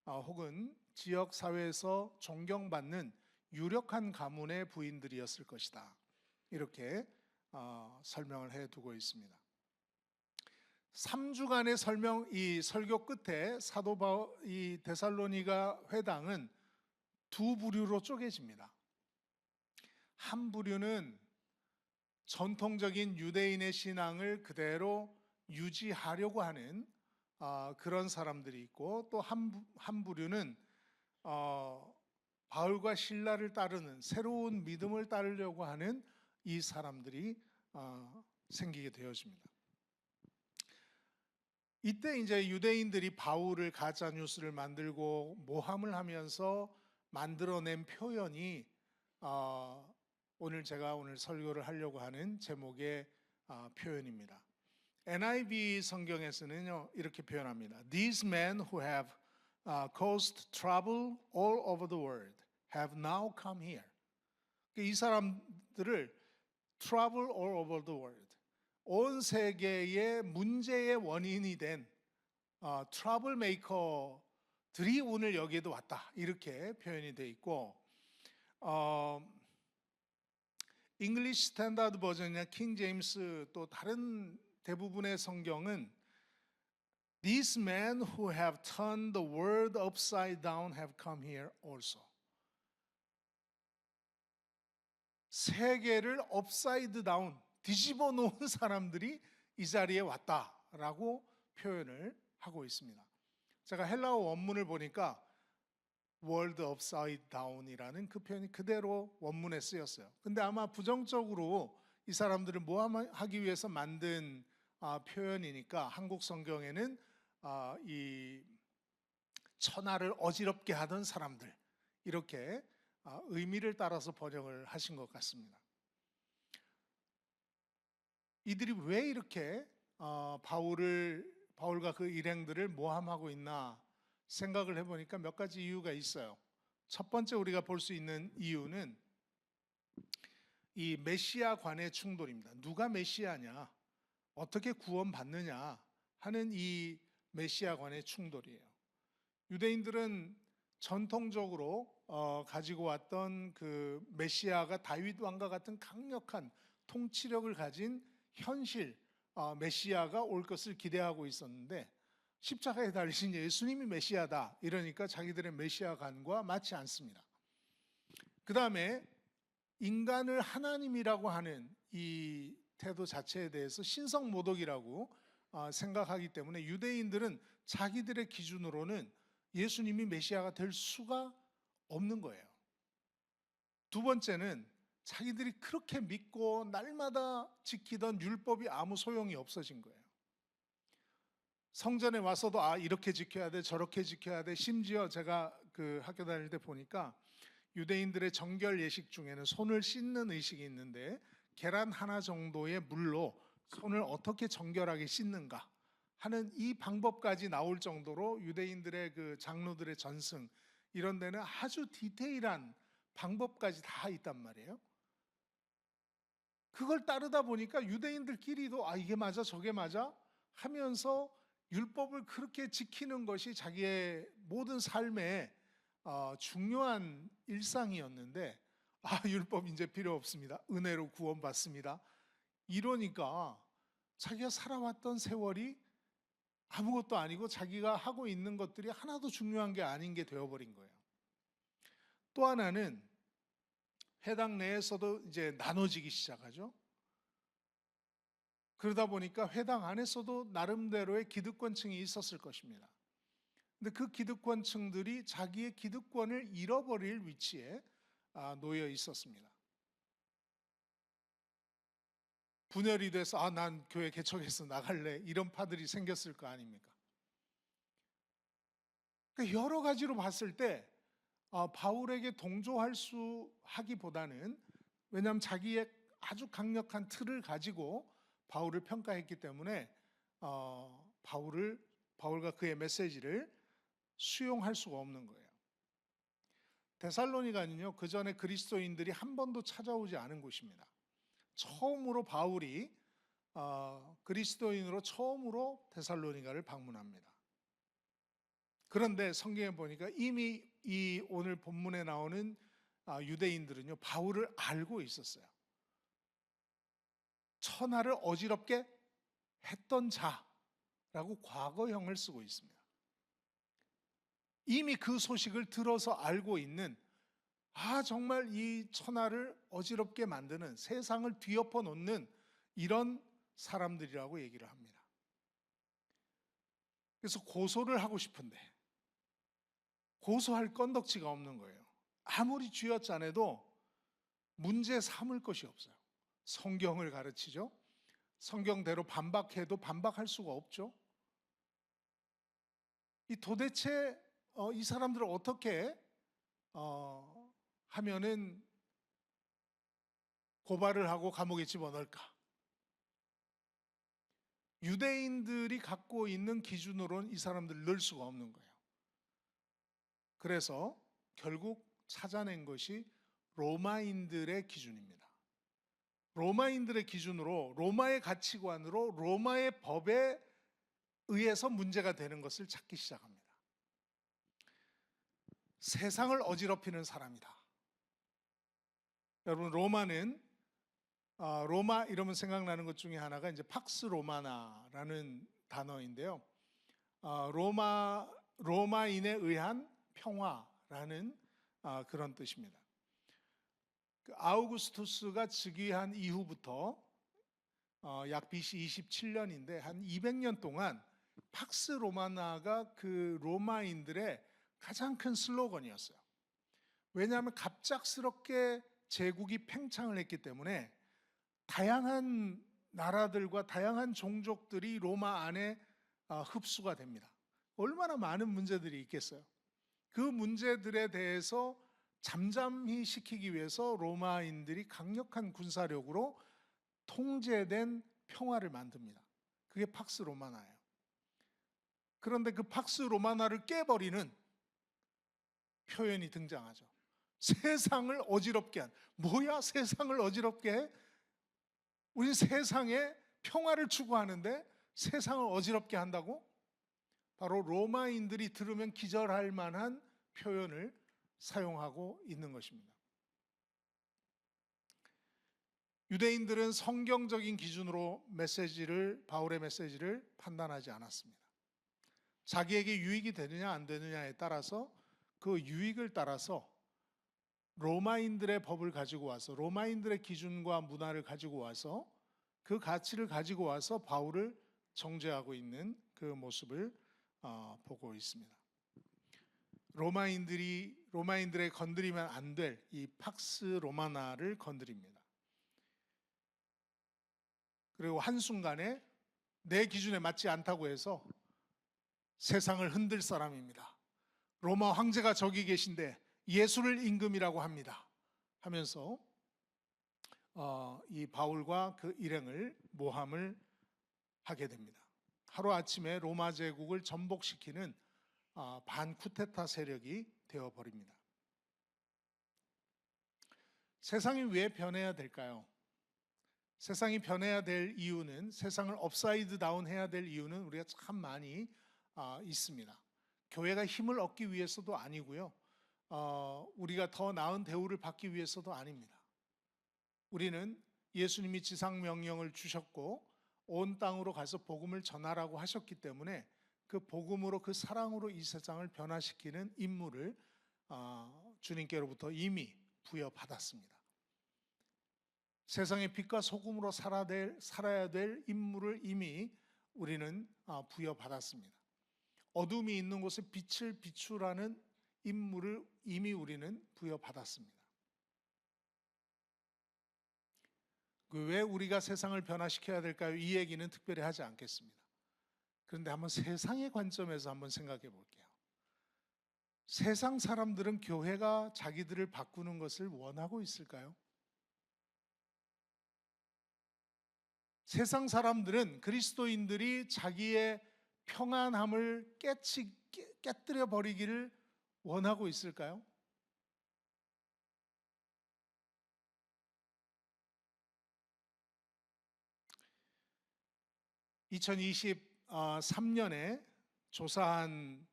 혹은 지역 사회에서 존경받는 유력한 가문의 부인들이었을 것이다. 이렇게 설명을 해두고 있습니다. 3주간의 이 설교 끝에 사도 바울 이 데살로니가 회당은 두 부류로 쪼개집니다. 한 부류는 전통적인 유대인의 신앙을 그대로 유지하려고 하는 그런 사람들이 있고 또 한 부류는 바울과 실라를 따르는 새로운 믿음을 따르려고 하는 이 사람들이 생기게 되어집니다. 이때 이제 유대인들이 바울을 가짜 뉴스를 만들고 모함을 하면서 만들어낸 표현이 오늘 제가 설교를 하려고 하는 제목의 표현입니다. NIV 성경에서는요 이렇게 표현합니다. These men who have caused trouble all over the world have now come here. 이 사람들을 trouble all over the world, 온 세계의 문제의 원인이 된 트러블 메이커들이 오늘 여기에도 왔다. 이렇게 표현이 되어 있고 잉글리시 스탠다드 버전이나 킹 제임스 또 다른 대부분의 성경은 These men who have turned the world upside down have come here also. 세계를 업사이드 다운, 뒤집어 놓은 사람들이 이 자리에 왔다라고 표현을 하고 있습니다. 제가 헬라어 원문을 보니까 world upside down이라는 그 표현이 그대로 원문에 쓰였어요. 근데 아마 부정적으로 이 사람들을 모함하기 위해서 만든 표현이니까 한국 성경에는 이 천하를 어지럽게 하던 사람들 이렇게 의미를 따라서 번역을 하신 것 같습니다. 이들이 왜 이렇게 바울과 그 일행들을 모함하고 있나 생각을 해보니까 몇 가지 이유가 있어요. 첫 번째 우리가 볼 수 있는 이유는 이 메시아관의 충돌입니다. 누가 메시아냐, 어떻게 구원받느냐 하는 이 메시아관의 충돌이에요. 유대인들은 전통적으로 가지고 왔던 그 메시아가 다윗 왕과 같은 강력한 통치력을 가진 현실 메시아가 올 것을 기대하고 있었는데 십자가에 달리신 예수님이 메시아다 이러니까 자기들의 메시아관과 맞지 않습니다. 그 다음에 인간을 하나님이라고 하는 이 태도 자체에 대해서 신성모독이라고 생각하기 때문에 유대인들은 자기들의 기준으로는 예수님이 메시아가 될 수가 없는 거예요. 두 번째는 자기들이 그렇게 믿고 날마다 지키던 율법이 아무 소용이 없어진 거예요. 성전에 와서도 이렇게 지켜야 돼, 저렇게 지켜야 돼. 심지어 제가 그 학교 다닐 때 보니까 유대인들의 정결 예식 중에는 손을 씻는 의식이 있는데 계란 하나 정도의 물로 손을 어떻게 정결하게 씻는가 하는 이 방법까지 나올 정도로 유대인들의 그 장로들의 전승 이런 데는 아주 디테일한 방법까지 다 있단 말이에요. 그걸 따르다 보니까 유대인들끼리도 이게 맞아 저게 맞아 하면서 율법을 그렇게 지키는 것이 자기의 모든 삶의 중요한 일상이었는데 율법 이제 필요 없습니다. 은혜로 구원받습니다. 이러니까 자기가 살아왔던 세월이 아무것도 아니고 자기가 하고 있는 것들이 하나도 중요한 게 아닌 게 되어버린 거예요. 또 하나는 회당 내에서도 이제 나눠지기 시작하죠. 그러다 보니까 회당 안에서도 나름대로의 기득권층이 있었을 것입니다. 근데 그 기득권층들이 자기의 기득권을 잃어버릴 위치에 놓여 있었습니다. 분열이 돼서 난 교회 개척해서 나갈래 이런 파들이 생겼을 거 아닙니까? 그러니까 여러 가지로 봤을 때 바울에게 동조할 수 하기보다는 왜냐하면 자기의 아주 강력한 틀을 가지고 바울을 평가했기 때문에 바울과 그의 메시지를 수용할 수가 없는 거예요. 데살로니가는요, 그 전에 그리스도인들이 한 번도 찾아오지 않은 곳입니다. 처음으로 바울이 그리스도인으로 처음으로 데살로니가를 방문합니다. 그런데 성경에 보니까 이미 이 오늘 본문에 나오는 유대인들은요, 바울을 알고 있었어요. 천하를 어지럽게 했던 자라고 과거형을 쓰고 있습니다. 이미 그 소식을 들어서 알고 있는 정말 이 천하를 어지럽게 만드는 세상을 뒤엎어 놓는 이런 사람들이라고 얘기를 합니다. 그래서 고소를 하고 싶은데 고소할 건덕지가 없는 거예요. 아무리 쥐어짜내도 문제 삼을 것이 없어요. 성경을 가르치죠. 성경대로 반박해도 반박할 수가 없죠. 도대체 이 사람들을 어떻게 하면은 고발을 하고 감옥에 집어넣을까? 유대인들이 갖고 있는 기준으로는 이 사람들을 넣을 수가 없는 거예요. 그래서 결국 찾아낸 것이 로마인들의 기준입니다. 로마인들의 기준으로, 로마의 가치관으로, 로마의 법에 의해서 문제가 되는 것을 찾기 시작합니다. 세상을 어지럽히는 사람이다. 여러분, 로마는 로마 이러면 생각나는 것 중에 하나가 이제 팍스 로마나라는 단어인데요. 로마인에 의한 평화라는 그런 뜻입니다. 그 아우구스투스가 즉위한 이후부터 약 BC 27년인데 한 200년 동안 팍스 로마나가 그 로마인들의 가장 큰 슬로건이었어요. 왜냐하면 갑작스럽게 제국이 팽창을 했기 때문에 다양한 나라들과 다양한 종족들이 로마 안에 흡수가 됩니다. 얼마나 많은 문제들이 있겠어요. 그 문제들에 대해서 잠잠히 시키기 위해서 로마인들이 강력한 군사력으로 통제된 평화를 만듭니다. 그게 팍스 로마나예요. 그런데 그 팍스 로마나를 깨버리는 표현이 등장하죠. 세상을 어지럽게 한, 뭐야 세상을 어지럽게 해? 우린 세상에 평화를 추구하는데 세상을 어지럽게 한다고? 바로 로마인들이 들으면 기절할 만한 표현을 사용하고 있는 것입니다. 유대인들은 성경적인 기준으로 바울의 메시지를 판단하지 않았습니다. 자기에게 유익이 되느냐 안 되느냐에 따라서 그 유익을 따라서 로마인들의 법을 가지고 와서 로마인들의 기준과 문화를 가지고 와서 그 가치를 가지고 와서 바울을 정죄하고 있는 그 모습을 보고 있습니다. 로마인들의 건드리면 안 될 이 팍스 로마나를 건드립니다. 그리고 한순간에 내 기준에 맞지 않다고 해서 세상을 흔들 사람입니다. 로마 황제가 저기 계신데 예수를 임금이라고 합니다. 하면서 이 바울과 그 일행을 모함을 하게 됩니다. 하루아침에 로마 제국을 전복시키는 반쿠데타 세력이 되어버립니다. 세상이 왜 변해야 될까요? 세상이 변해야 될 이유는, 세상을 업사이드 다운 해야 될 이유는 우리가 참 많이 있습니다. 교회가 힘을 얻기 위해서도 아니고요. 우리가 더 나은 대우를 받기 위해서도 아닙니다. 우리는 예수님이 지상 명령을 주셨고 온 땅으로 가서 복음을 전하라고 하셨기 때문에 그 복음으로, 그 사랑으로 이 세상을 변화시키는 임무를 주님께로부터 이미 부여받았습니다. 세상의 빛과 소금으로 살아야 될 임무를 이미 우리는 부여받았습니다. 어둠이 있는 곳에 빛을 비추라는 임무를 이미 우리는 부여받았습니다. 왜 우리가 세상을 변화시켜야 될까요? 이 얘기는 특별히 하지 않겠습니다. 그런데 한번 세상의 관점에서 한번 생각해 볼게요. 세상 사람들은 교회가 자기들을 바꾸는 것을 원하고 있을까요? 세상 사람들은 그리스도인들이 자기의 평안함을 깨뜨려 버리기를 원하고 있을까요? (2023년에) 조사한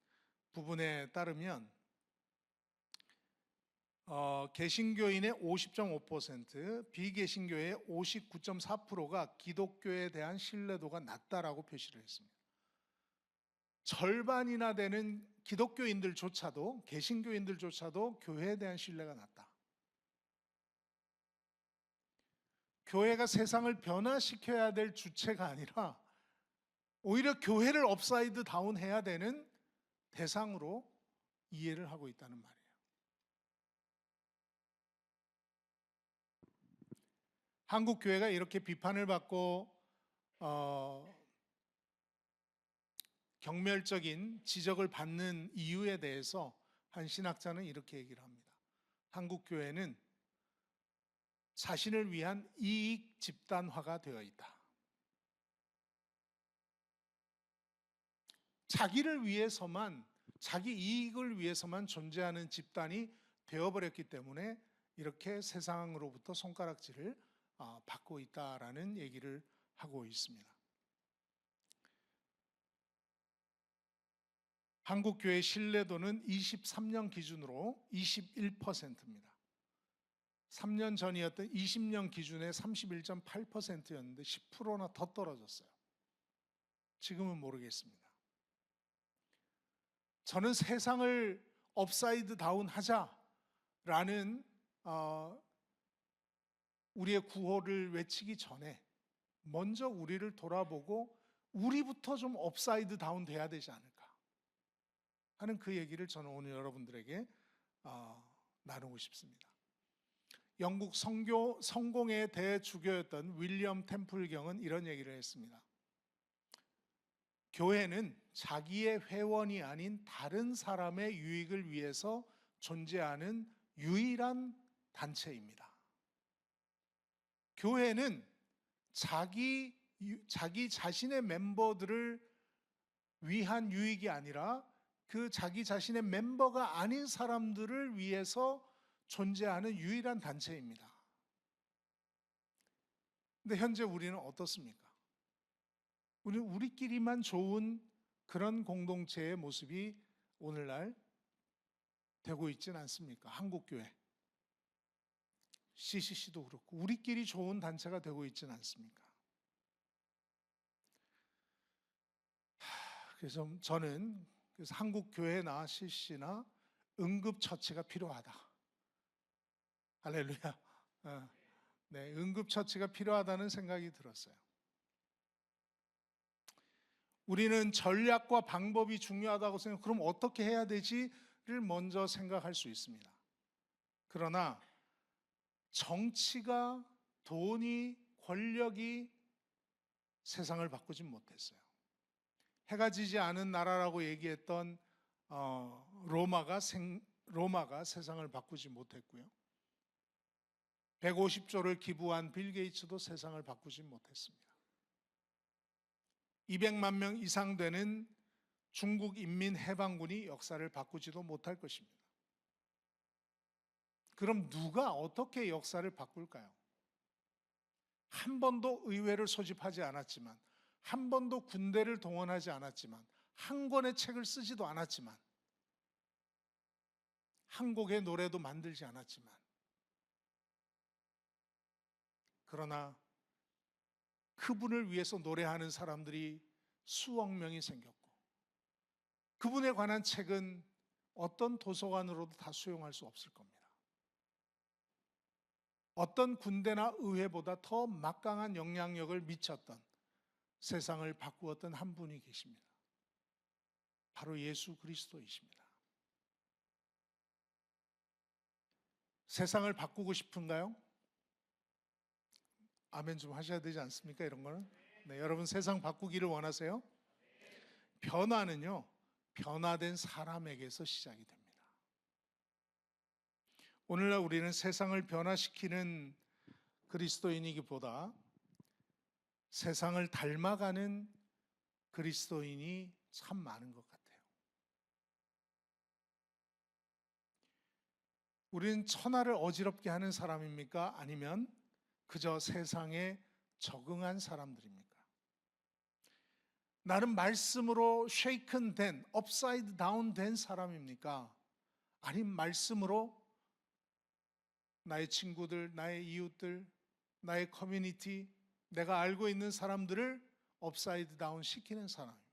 부분에 따르면 개신교인의 50.5%, 비개신교의 59.4%가 기독교에 대한 신뢰도가 낮다라고 표시를 했습니다. 절반이나 되는 기독교인들조차도, 개신교인들조차도 교회에 대한 신뢰가 낮다. 교회가 세상을 변화시켜야 될 주체가 아니라 오히려 교회를 업사이드 다운 해야 되는 대상으로 이해를 하고 있다는 말이에요. 한국 교회가 이렇게 비판을 받고 경멸적인 지적을 받는 이유에 대해서 한 신학자는 이렇게 얘기를 합니다. 한국 교회는 자신을 위한 이익 집단화가 되어 있다. 자기를 위해서만, 자기 이익을 위해서만 존재하는 집단이 되어버렸기 때문에 이렇게 세상으로부터 손가락질을 받고 있다라는 얘기를 하고 있습니다. 한국교회 신뢰도는 23년 기준으로 21%입니다. 3년 전이었던 20년 기준에 31.8%였는데 10%나 더 떨어졌어요. 지금은 모르겠습니다. 저는 세상을 업사이드 다운 하자라는 우리의 구호를 외치기 전에 먼저 우리를 돌아보고 우리부터 좀 업사이드 다운 돼야 되지 않을까 하는 그 얘기를 저는 오늘 여러분들에게 나누고 싶습니다. 영국 성공의 대주교였던 윌리엄 템플경은 이런 얘기를 했습니다. 교회는 자기의 회원이 아닌 다른 사람의 유익을 위해서 존재하는 유일한 단체입니다. 교회는 자기 자신의 멤버들을 위한 유익이 아니라 그 자기 자신의 멤버가 아닌 사람들을 위해서 존재하는 유일한 단체입니다. 근데 현재 우리는 어떻습니까? 우리는 우리끼리만 좋은 그런 공동체의 모습이 오늘날 되고 있지는 않습니까? 한국교회, CCC도 그렇고 우리끼리 좋은 단체가 되고 있지는 않습니까? 그래서 저는 한국교회나 CCC나 응급처치가 필요하다. 할렐루야. 네, 응급처치가 필요하다는 생각이 들었어요. 우리는 전략과 방법이 중요하다고 생각해요. 그럼 어떻게 해야 되지를 먼저 생각할 수 있습니다. 그러나 정치가, 돈이, 권력이 세상을 바꾸진 못했어요. 해가 지지 않은 나라라고 얘기했던 로마가 세상을 바꾸지 못했고요. 150조를 기부한 빌 게이츠도 세상을 바꾸지 못했습니다. 200만 명 이상 되는 중국 인민해방군이 역사를 바꾸지도 못할 것입니다. 그럼 누가 어떻게 역사를 바꿀까요? 한 번도 의회를 소집하지 않았지만, 한 번도 군대를 동원하지 않았지만, 한 권의 책을 쓰지도 않았지만, 한 곡의 노래도 만들지 않았지만, 그러나 그분을 위해서 노래하는 사람들이 수억 명이 생겼고, 그분에 관한 책은 어떤 도서관으로도 다 수용할 수 없을 겁니다. 어떤 군대나 의회보다 더 막강한 영향력을 미쳤던, 세상을 바꾸었던 한 분이 계십니다. 바로 예수 그리스도이십니다. 세상을 바꾸고 싶은가요? 아멘 좀 하셔야 되지 않습니까? 이런 거는. 네, 여러분 세상 바꾸기를 원하세요? 변화는요, 변화된 사람에게서 시작이 됩니다. 오늘날 우리는 세상을 변화시키는 그리스도인이기보다 세상을 닮아가는 그리스도인이 참 많은 것 같아요. 우리는 천하를 어지럽게 하는 사람입니까? 아니면 그저 세상에 적응한 사람들입니까? 나는 말씀으로 쉐이큰 된, 업사이드 다운 된 사람입니까? 아니면 말씀으로 나의 친구들, 나의 이웃들, 나의 커뮤니티, 내가 알고 있는 사람들을 업사이드 다운 시키는 사람입니까?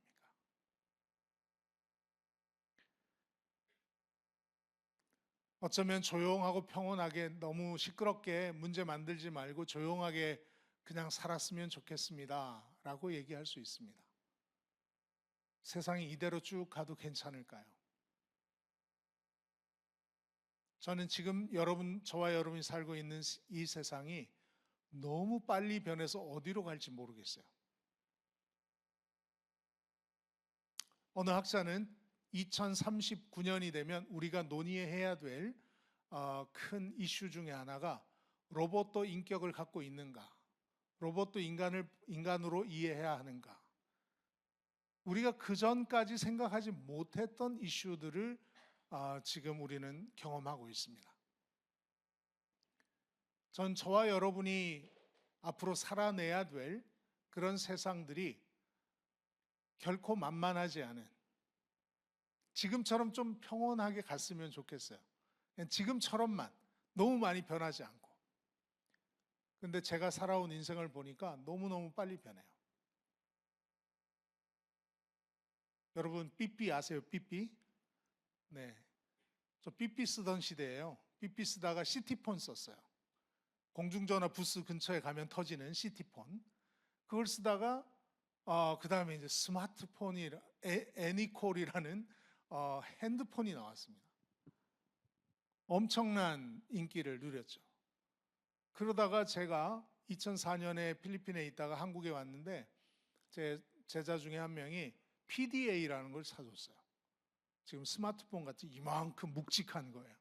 어쩌면 조용하고 평온하게, 너무 시끄럽게 문제 만들지 말고 조용하게 그냥 살았으면 좋겠습니다 라고 얘기할 수 있습니다. 세상이 이대로 쭉 가도 괜찮을까요? 저는 지금 저와 여러분이 살고 있는 이 세상이 너무 빨리 변해서 어디로 갈지 모르겠어요. 어느 학자는 2039년이 되면 우리가 논의해야 될 큰 이슈 중에 하나가 로봇도 인격을 갖고 있는가, 로봇도 인간으로 이해해야 하는가. 우리가 그 전까지 생각하지 못했던 이슈들을 지금 우리는 경험하고 있습니다. 전 저와 여러분이 앞으로 살아내야 될 그런 세상들이 결코 만만하지 않은, 지금처럼 좀 평온하게 갔으면 좋겠어요. 지금처럼만, 너무 많이 변하지 않고. 근데 제가 살아온 인생을 보니까 너무너무 빨리 변해요. 여러분 삐삐 아세요? 삐삐? 네. 저 삐삐 쓰던 시대예요. 삐삐 쓰다가 시티폰 썼어요. 공중전화 부스 근처에 가면 터지는 시티폰. 그걸 쓰다가 그 다음에 이제 스마트폰이 애니콜이라는 핸드폰이 나왔습니다. 엄청난 인기를 누렸죠. 그러다가 제가 2004년에 필리핀에 있다가 한국에 왔는데 제 제자 중에 한 명이 PDA라는 걸 사줬어요. 지금 스마트폰 같이 이만큼 묵직한 거예요.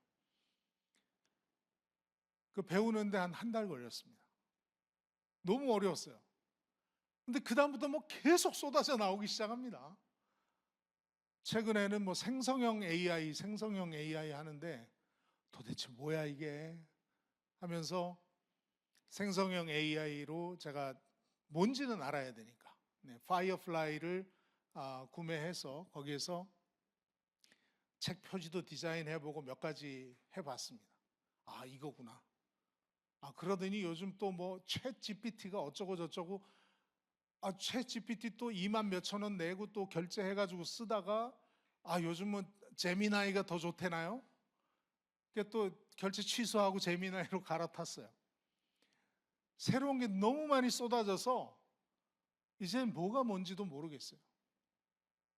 그 배우는데 한 달 걸렸습니다. 너무 어려웠어요. 근데 그다음부터 뭐 계속 쏟아져 나오기 시작합니다. 최근에는 뭐 생성형 AI 하는데 도대체 뭐야 이게 하면서 생성형 AI로 제가 뭔지는 알아야 되니까 파이어플라이를 구매해서 거기에서 책 표지도 디자인해보고 몇 가지 해봤습니다. 아 이거구나. 그러더니 요즘 또 뭐 챗 GPT가 어쩌고 저쩌고 챗 GPT 또 2만 몇천 원 내고 또 결제해가지고 쓰다가 요즘은 제미나이가 더 좋대나요? 그게 또 결제 취소하고 제미나이로 갈아탔어요. 새로운 게 너무 많이 쏟아져서 이제 뭐가 뭔지도 모르겠어요.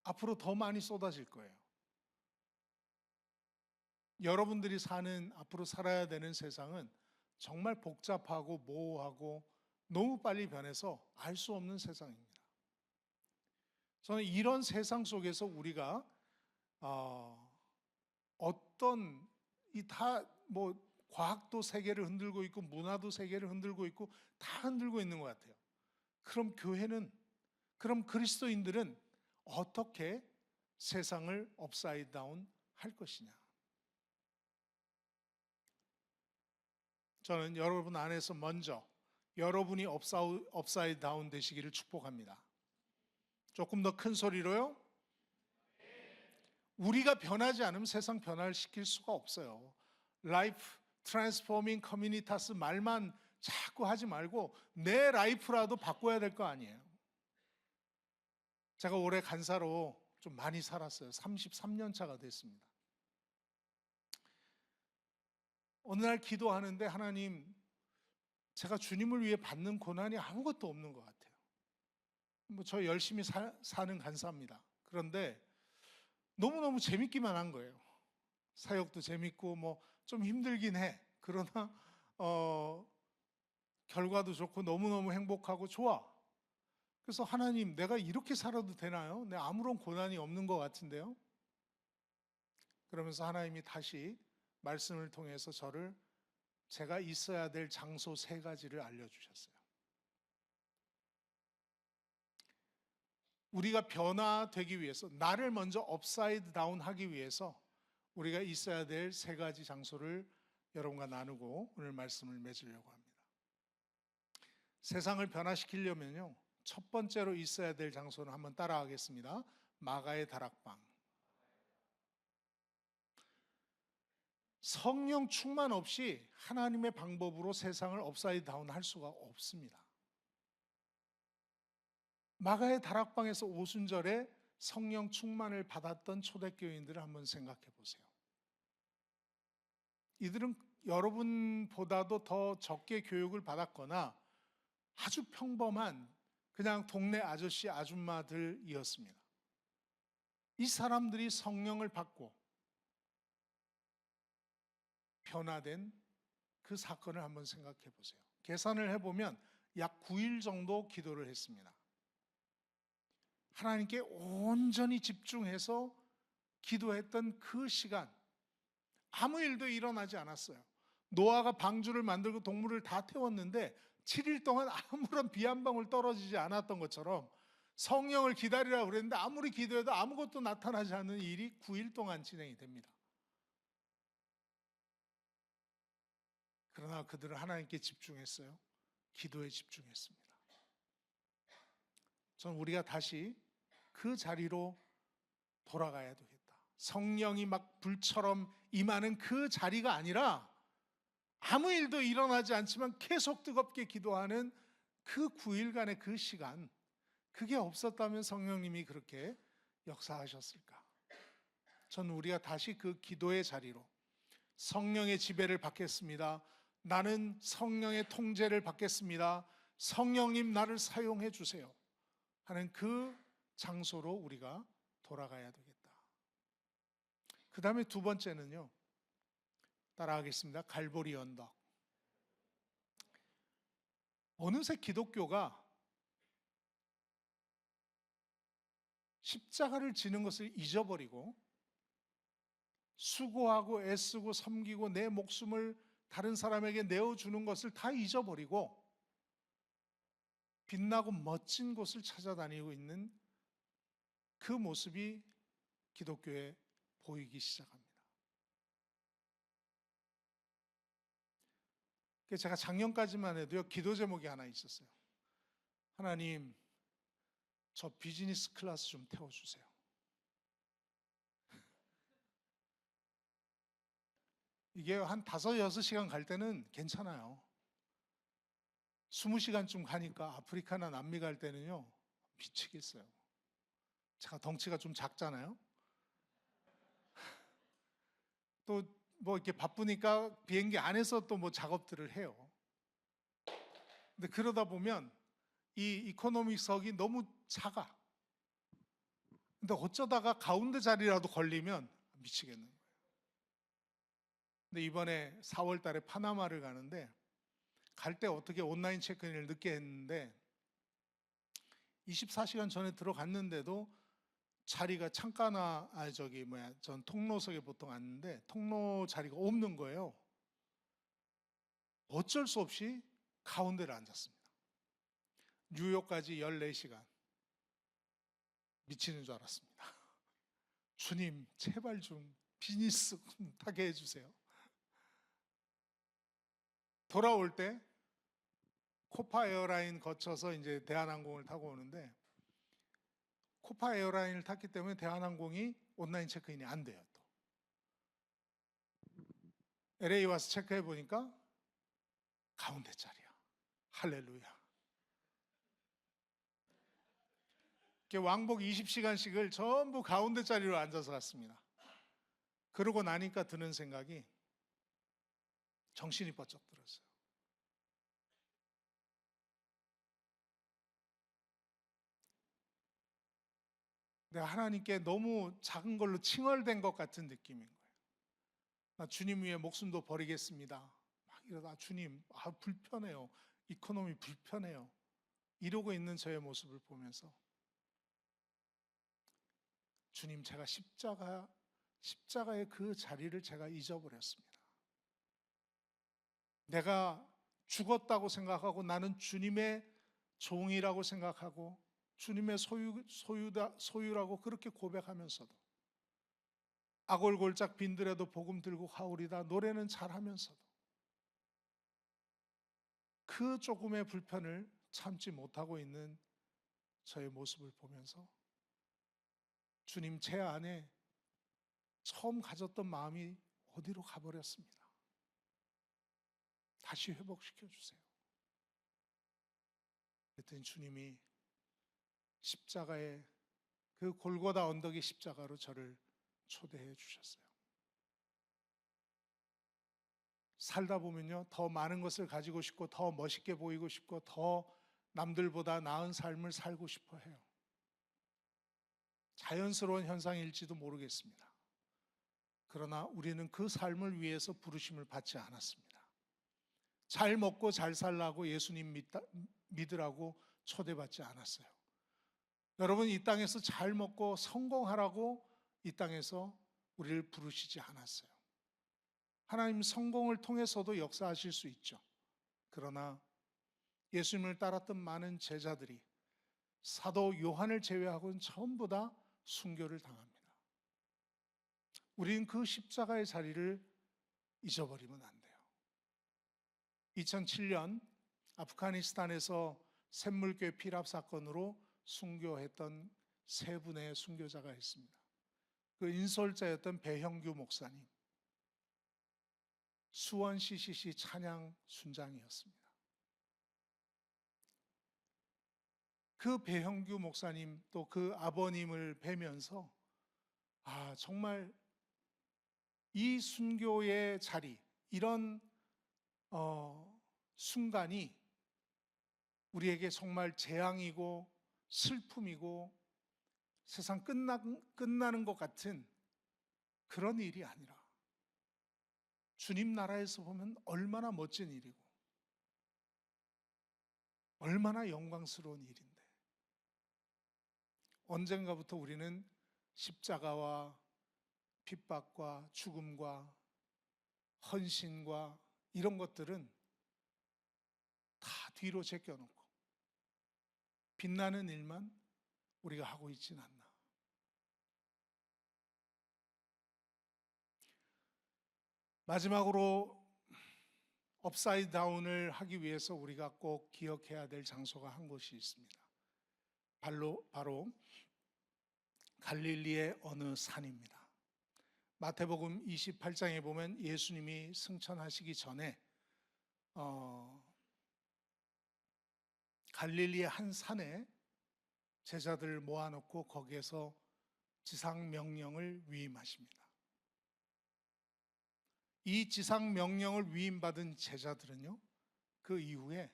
앞으로 더 많이 쏟아질 거예요. 여러분들이 앞으로 살아야 되는 세상은 정말 복잡하고 모호하고 너무 빨리 변해서 알 수 없는 세상입니다. 저는 이런 세상 속에서 우리가 어떤 뭐 과학도 세계를 흔들고 있고 문화도 세계를 흔들고 있고 다 흔들고 있는 것 같아요. 그럼 그리스도인들은 어떻게 세상을 업사이드 다운 할 것이냐? 저는 여러분 안에서 먼저 여러분이 업사이드 다운 되시기를 축복합니다. 조금 더 큰 소리로요. 우리가 변하지 않으면 세상 변화를 시킬 수가 없어요. 라이프 트랜스포밍 커뮤니타스 말만 자꾸 하지 말고 내 라이프라도 바꿔야 될 거 아니에요. 제가 올해 간사로 좀 많이 살았어요. 33년 차가 됐습니다. 어느 날 기도하는데 하나님, 제가 주님을 위해 받는 고난이 아무것도 없는 것 같아요. 저 열심히 사는 간사입니다. 그런데 너무너무 재밌기만 한 거예요. 사역도 재밌고 뭐 좀 힘들긴 해. 그러나 결과도 좋고 너무너무 행복하고 좋아. 그래서 하나님, 내가 이렇게 살아도 되나요? 내 아무런 고난이 없는 것 같은데요. 그러면서 하나님이 다시 말씀을 통해서 제가 있어야 될 장소 3가지를 알려주셨어요. 우리가 변화되기 위해서, 나를 먼저 업사이드 다운 하기 위해서 우리가 있어야 될 3가지 장소를 여러분과 나누고 오늘 말씀을 맺으려고 합니다. 세상을 변화시키려면요, 첫 번째로 있어야 될 장소는 한번 따라하겠습니다. 마가의 다락방. 성령 충만 없이 하나님의 방법으로 세상을 업사이드 다운 할 수가 없습니다. 마가의 다락방에서 오순절에 성령 충만을 받았던 초대교인들을 한번 생각해 보세요. 이들은 여러분보다도 더 적게 교육을 받았거나 아주 평범한 그냥 동네 아저씨 아줌마들이었습니다. 이 사람들이 성령을 받고 변화된 그 사건을 한번 생각해 보세요. 계산을 해보면 약 9일 정도 기도를 했습니다. 하나님께 온전히 집중해서 기도했던 그 시간, 아무 일도 일어나지 않았어요. 노아가 방주를 만들고 동물을 다 태웠는데 7일 동안 아무런 비 한 방울 떨어지지 않았던 것처럼 성령을 기다리라고 그랬는데 아무리 기도해도 아무것도 나타나지 않는 일이 9일 동안 진행이 됩니다. 그러나 그들은 하나님께 집중했어요. 기도에 집중했습니다. 저는 우리가 다시 그 자리로 돌아가야 되겠다. 성령이 막 불처럼 임하는 그 자리가 아니라 아무 일도 일어나지 않지만 계속 뜨겁게 기도하는 그 9일간의 그 시간, 그게 없었다면 성령님이 그렇게 역사하셨을까? 전 우리가 다시 그 기도의 자리로 성령의 지배를 받겠습니다. 나는 성령의 통제를 받겠습니다. 성령님 나를 사용해 주세요 하는 그 장소로 우리가 돌아가야 되겠다. 그 다음에 두 번째는요, 따라하겠습니다. 갈보리 언덕. 어느새 기독교가 십자가를 지는 것을 잊어버리고 수고하고 애쓰고 섬기고 내 목숨을 다른 사람에게 내어주는 것을 다 잊어버리고 빛나고 멋진 곳을 찾아다니고 있는 그 모습이 기독교에 보이기 시작합니다. 제가 작년까지만 해도요, 기도 제목이 하나 있었어요. 하나님, 저 비즈니스 클래스 좀 태워주세요. 이게 한 5, 6시간 갈 때는 괜찮아요. 20시간쯤 가니까 아프리카나 남미 갈 때는요, 미치겠어요. 제가 덩치가 좀 작잖아요. 또 뭐 이렇게 바쁘니까 비행기 안에서 또 뭐 작업들을 해요. 근데 그러다 보면 이 이코노미석이 너무 작아. 근데 어쩌다가 가운데 자리라도 걸리면 미치겠는 거예요. 근데 이번에 4월 달에 파나마를 가는데 갈 때 어떻게 온라인 체크인을 늦게 했는데 24시간 전에 들어갔는데도 자리가 창가나 전 통로석에 보통 앉는데 통로 자리가 없는 거예요. 어쩔 수 없이 가운데를 앉았습니다. 뉴욕까지 14시간. 미치는 줄 알았습니다. 주님, 제발 좀 비즈니스 타게 해주세요. 돌아올 때 코파 에어라인 거쳐서 이제 대한항공을 타고 오는데 코파 에어라인을 탔기 때문에 대한항공이 온라인 체크인이 안 돼요. 또 LA 와서 체크해 보니까 가운데 자리야. 할렐루야. 왕복 20시간씩을 전부 가운데 자리로 앉아서 갔습니다. 그러고 나니까 드는 생각이 정신이 번쩍 들었어요. 내가 하나님께 너무 작은 걸로 칭얼댄 것 같은 느낌인 거예요. 나 주님 위해 목숨도 버리겠습니다. 막 이러다 주님, 불편해요. 이코노미 불편해요. 이러고 있는 저의 모습을 보면서 주님, 제가 십자가의 그 자리를 제가 잊어버렸습니다. 내가 죽었다고 생각하고 나는 주님의 종이라고 생각하고 주님의 소유라고 그렇게 고백하면서도 아골골짝 빈들에도 복음 들고 가오리다 노래는 잘하면서도 그 조금의 불편을 참지 못하고 있는 저의 모습을 보면서 주님, 제 안에 처음 가졌던 마음이 어디로 가버렸습니다. 다시 회복시켜 주세요. 그랬더니 주님이 십자가의 그 골고다 언덕의 십자가로 저를 초대해 주셨어요. 살다 보면요, 더 많은 것을 가지고 싶고 더 멋있게 보이고 싶고 더 남들보다 나은 삶을 살고 싶어 해요. 자연스러운 현상일지도 모르겠습니다. 그러나 우리는 그 삶을 위해서 부르심을 받지 않았습니다. 잘 먹고 잘 살라고 예수님 믿으라고 초대받지 않았어요. 여러분, 이 땅에서 잘 먹고 성공하라고 이 땅에서 우리를 부르시지 않았어요. 하나님 성공을 통해서도 역사하실 수 있죠. 그러나 예수님을 따랐던 많은 제자들이 사도 요한을 제외하고는 전부 다 순교를 당합니다. 우리는 그 십자가의 자리를 잊어버리면 안 돼요. 2007년 아프가니스탄에서 샘물교회 피랍 사건으로 순교했던 3분의 순교자가 있습니다. 그 인솔자였던 배형규 목사님, 수원 CCC 찬양 순장이었습니다. 그 배형규 목사님 또 그 아버님을 뵈면서 정말 이 순교의 자리, 이런 순간이 우리에게 정말 재앙이고 슬픔이고 세상 끝나는 것 같은 그런 일이 아니라 주님 나라에서 보면 얼마나 멋진 일이고 얼마나 영광스러운 일인데, 언젠가부터 우리는 십자가와 핍박과 죽음과 헌신과 이런 것들은 다 뒤로 제껴놓고 빛나는 일만 우리가 하고 있진 않나. 마지막으로 업사이드 다운을 하기 위해서 우리가 꼭 기억해야 될 장소가 한 곳이 있습니다. 바로 갈릴리의 어느 산입니다. 마태복음 28장에 보면 예수님이 승천하시기 전에 갈릴리의 한 산에 제자들을 모아놓고 거기에서 지상명령을 위임하십니다. 이 지상명령을 위임받은 제자들은요, 그 이후에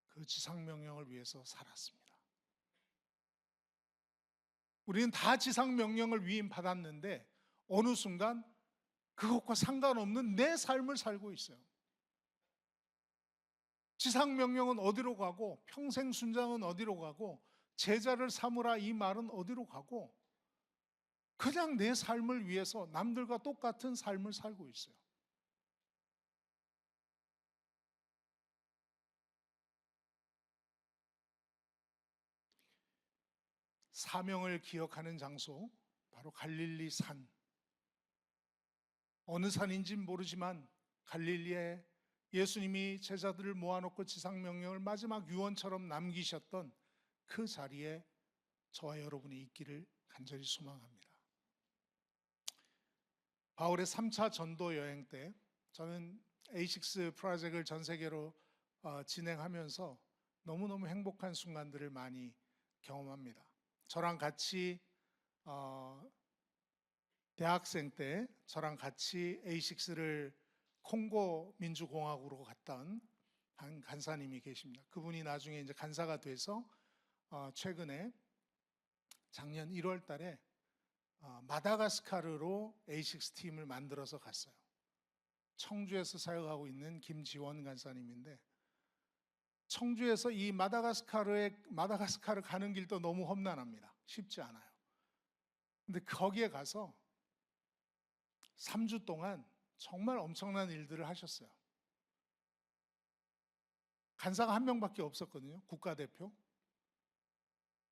그 지상명령을 위해서 살았습니다. 우리는 다 지상명령을 위임받았는데 어느 순간 그것과 상관없는 내 삶을 살고 있어요. 지상명령은 어디로 가고 평생 순장은 어디로 가고 제자를 삼으라 이 말은 어디로 가고 그냥 내 삶을 위해서 남들과 똑같은 삶을 살고 있어요. 사명을 기억하는 장소, 바로 갈릴리 산. 어느 산인지는 모르지만 갈릴리에 예수님이 제자들을 모아놓고 지상명령을 마지막 유언처럼 남기셨던 그 자리에 저와 여러분이 있기를 간절히 소망합니다. 바울의 3차 전도 여행 때 저는 A6 프로젝트를 전 세계로 진행하면서 너무너무 행복한 순간들을 많이 경험합니다. 저랑 같이 대학생 때 저랑 같이 A6를 콩고 민주공화국으로 갔던 한 간사님이 계십니다. 그분이 나중에 이제 간사가 돼서 최근에 작년 1월 달에 마다가스카르로 A6 팀을 만들어서 갔어요. 청주에서 사역하고 있는 김지원 간사님인데, 청주에서 이 마다가스카르 가는 길도 너무 험난합니다. 쉽지 않아요. 근데 거기에 가서 3주 동안 정말 엄청난 일들을 하셨어요. 간사가 한 명밖에 없었거든요. 국가대표.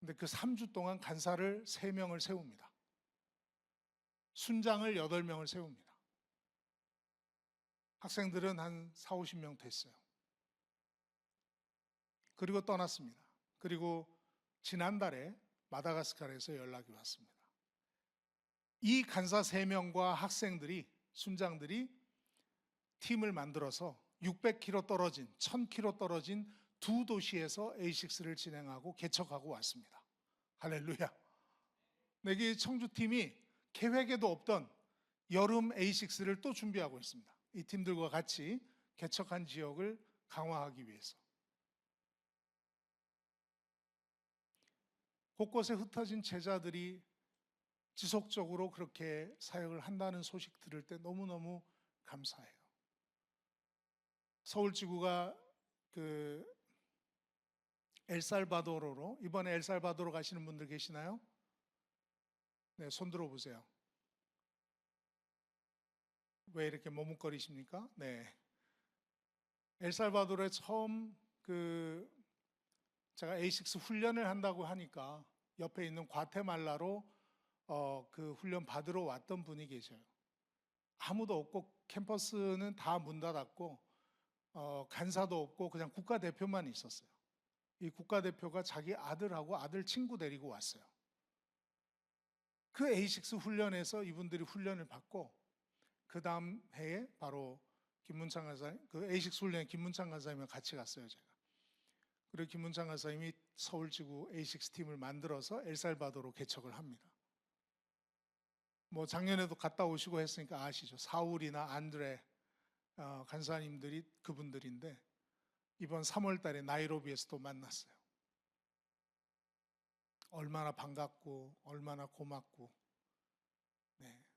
근데 그 3주 동안 간사를 3명을 세웁니다. 순장을 8명을 세웁니다. 학생들은 한 4, 50명 됐어요. 그리고 떠났습니다. 그리고 지난달에 마다가스카르에서 연락이 왔습니다. 이 간사 3명과 학생들이, 순장들이 팀을 만들어서 600km 떨어진, 1000km 떨어진 두 도시에서 A6를 진행하고 개척하고 왔습니다. 할렐루야. 여기 청주팀이 계획에도 없던 여름 A6를 또 준비하고 있습니다. 이 팀들과 같이 개척한 지역을 강화하기 위해서. 곳곳에 흩어진 제자들이 지속적으로 그렇게 사역을 한다는 소식 들을 때 너무너무 감사해요. 서울지구가 엘살바도르로, 이번에 엘살바도르 가시는 분들 계시나요? 네, 손 들어보세요. 왜 이렇게 머뭇거리십니까? 네. 엘살바도르에 처음 제가 A6 훈련을 한다고 하니까 옆에 있는 과테말라로 그 훈련 받으러 왔던 분이 계셔요. 아무도 없고 캠퍼스는 다 문 닫았고 간사도 없고 그냥 국가대표만 있었어요. 이 국가대표가 자기 아들하고 아들 친구 데리고 왔어요. 그 A6 훈련에서 이분들이 훈련을 받고 그 다음 해에 바로 김문창 간사님, 그 에이식스 훈련 김문창 간사님이랑 같이 갔어요 제가. 그리고 김문창 간사님이 서울지구 에이식스 팀을 만들어서 엘살바도르로 개척을 합니다. 뭐 작년에도 갔다 오시고 했으니까 아시죠. 사울이나 안드레 간사님들이 그분들인데 이번 3월 달에 나이로비에서 또 만났어요. 얼마나 반갑고 얼마나 고맙고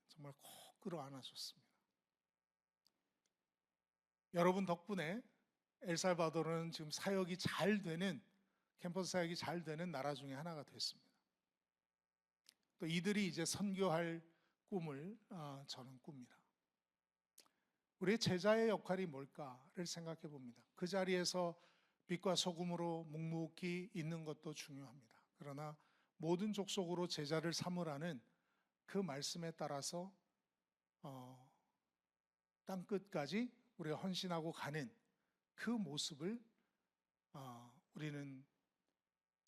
정말 콕 끌어안아줬습니다. 여러분 덕분에 엘살바도르는 지금 사역이 잘 되는, 캠퍼스 사역이 잘 되는 나라 중에 하나가 됐습니다. 또 이들이 이제 선교할 꿈을 저는 꿉니다. 우리의 제자의 역할이 뭘까를 생각해 봅니다. 그 자리에서 빛과 소금으로 묵묵히 있는 것도 중요합니다. 그러나 모든 족속으로 제자를 삼으라는 그 말씀에 따라서 땅끝까지 우리가 헌신하고 가는 그 모습을 우리는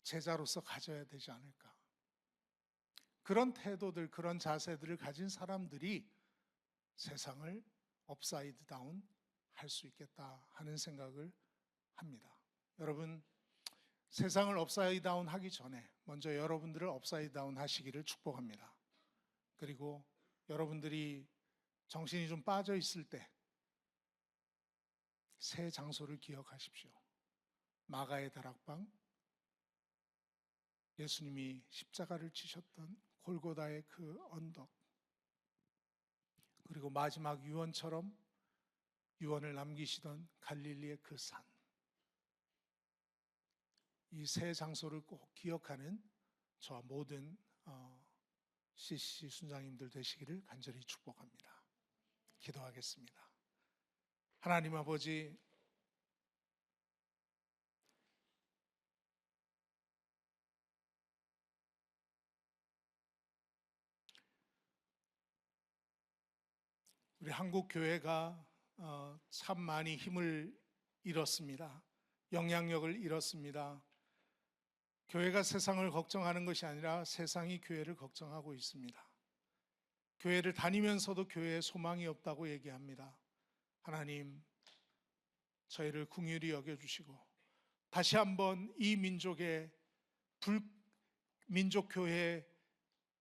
제자로서 가져야 되지 않을까. 그런 태도들, 그런 자세들을 가진 사람들이 세상을 업사이드 다운 할 수 있겠다 하는 생각을 합니다. 여러분, 세상을 업사이드 다운 하기 전에 먼저 여러분들을 업사이드 다운 하시기를 축복합니다. 그리고 여러분들이 정신이 좀 빠져 있을 때 새 장소를 기억하십시오. 마가의 다락방, 예수님이 십자가를 지셨던 골고다의 그 언덕, 그리고 마지막 유언처럼 유언을 남기시던 갈릴리의 그 산, 이 세 장소를 꼭 기억하는 저와 모든 CCC 순장님들 되시기를 간절히 축복합니다. 기도하겠습니다. 하나님 아버지, 우리 한국 교회가 참 많이 힘을 잃었습니다. 영향력을 잃었습니다. 교회가 세상을 걱정하는 것이 아니라 세상이 교회를 걱정하고 있습니다. 교회를 다니면서도 교회에 소망이 없다고 얘기합니다. 하나님, 저희를 긍휼히 여겨주시고 다시 한번 이 민족의 민족교회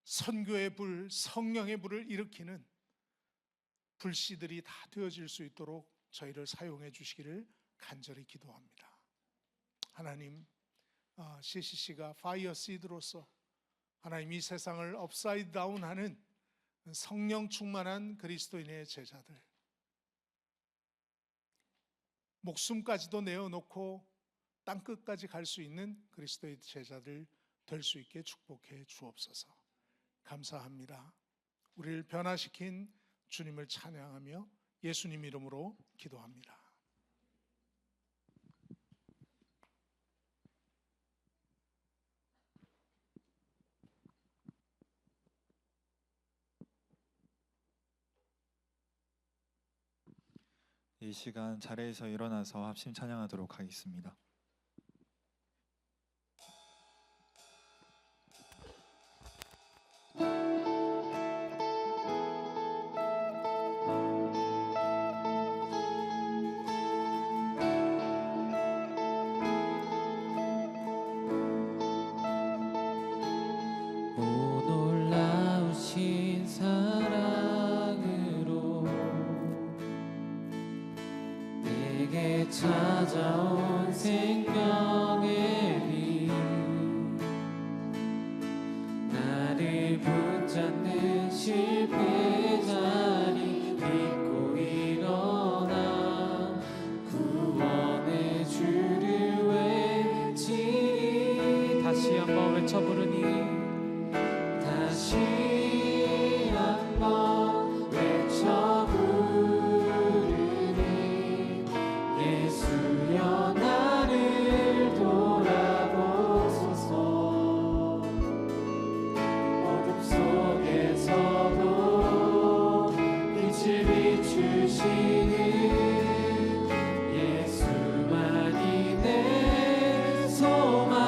선교의 불, 성령의 불을 일으키는 불씨들이 다 되어질 수 있도록 저희를 사용해 주시기를 간절히 기도합니다. 하나님, CCC가 파이어 시드로서 하나님 이 세상을 업사이드 다운하는 성령 충만한 그리스도인의 제자들, 목숨까지도 내어놓고 땅끝까지 갈 수 있는 그리스도의 제자들 될 수 있게 축복해 주옵소서. 감사합니다. 우리를 변화시킨 주님을 찬양하며 예수님 이름으로 기도합니다. 이 시간 자리에서 일어나서 합심 찬양하도록 하겠습니다. 오 놀라우신 사랑으로 내게 찾아온 생명의 빛, 나를 붙잡는 실패자리 믿고 일어나 구원의 주를 외치니, 다시 한번 외쳐 부르니, 다시 한번 외쳐 부르니, 예수여 나를 돌아보소서. 어둠 속에서도 빛을 비추시는 예수만이 내 소망.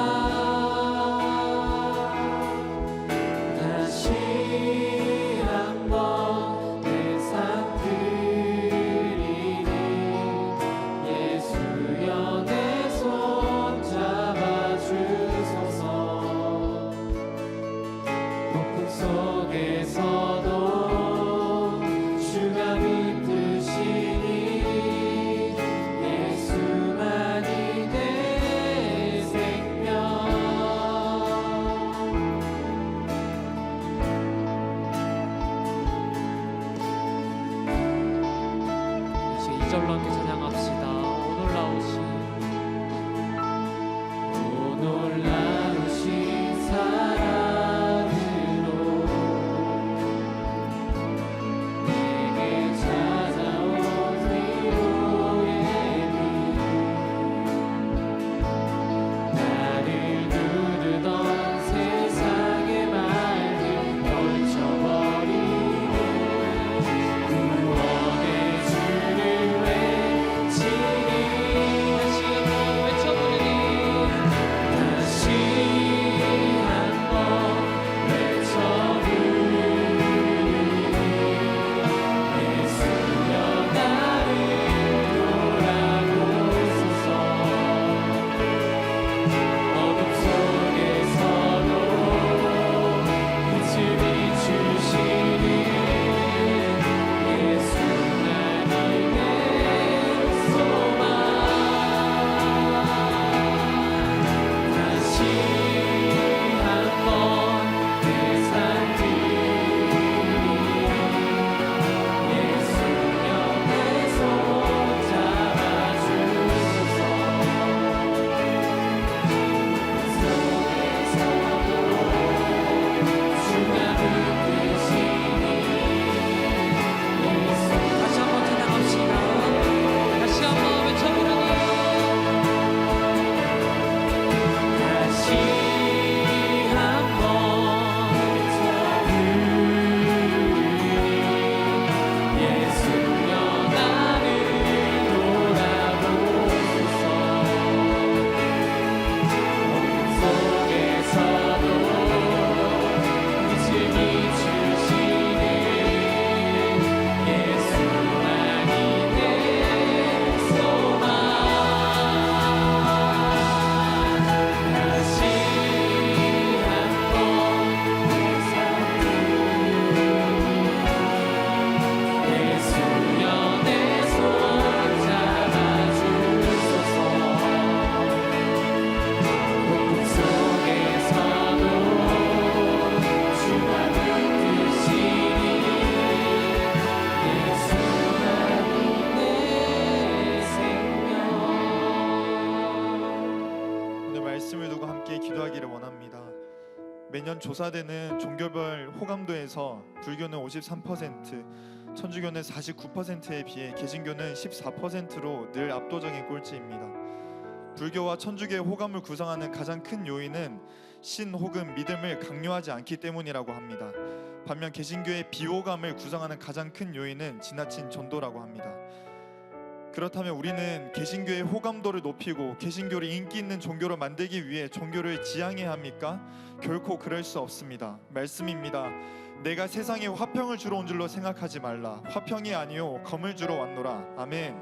속에서도 주가 붙드시니 예수만이 내 생명. 이제 2절로 함께 찬양합시다. 오 놀라우신 사랑으로 내게 찾아온 위로의 빛, 나를 누르던 세상의 말들 걸쳐버리고 구원의 주를 외치니. 다시 한번 외쳐보니 다시 한번 외쳐부르니 예수여 나를 돌아보소서. 어둠 속에서도 빛을 비추시니 예수만이 내 소망. 다시 한번 내 삶들이 예수여 내 손 잡아주소서. 속에서도 주가 붙드시니 예수. 다시 한번 찬양합시다. 다시 한번 외쳐부르니 다시 한번 외쳐부르니 예수여 나를 돌아보소서. 어둠 속에서도 빛을 비추시니 예수만이 내 소망. 다시 한번 내 삶을 예수여 내 손 잡아주소서. 어둠 속에서도 주가 붙드시니 예수만이 내 생명. 오늘 말씀을 두고 함께 기도하기를 원합니다. 매년 조사되는 종교별 호감도에서 불교는 53%, 천주교는 49%에 비해 개신교는 14%로 늘 압도적인 꼴찌입니다. 불교와 천주교의 호감을 구성하는 가장 큰 요인은 신 혹은 믿음을 강요하지 않기 때문이라고 합니다. 반면 개신교의 비호감을 구성하는 가장 큰 요인은 지나친 전도라고 합니다. 그렇다면 우리는 개신교의 호감도를 높이고 개신교를 인기 있는 종교로 만들기 위해 종교를 지향해야 합니까? 결코 그럴 수 없습니다. 말씀입니다. 내가 세상에 화평을 주러 온 줄로 생각하지 말라. 화평이 아니요 검을 주러 왔노라. 아멘.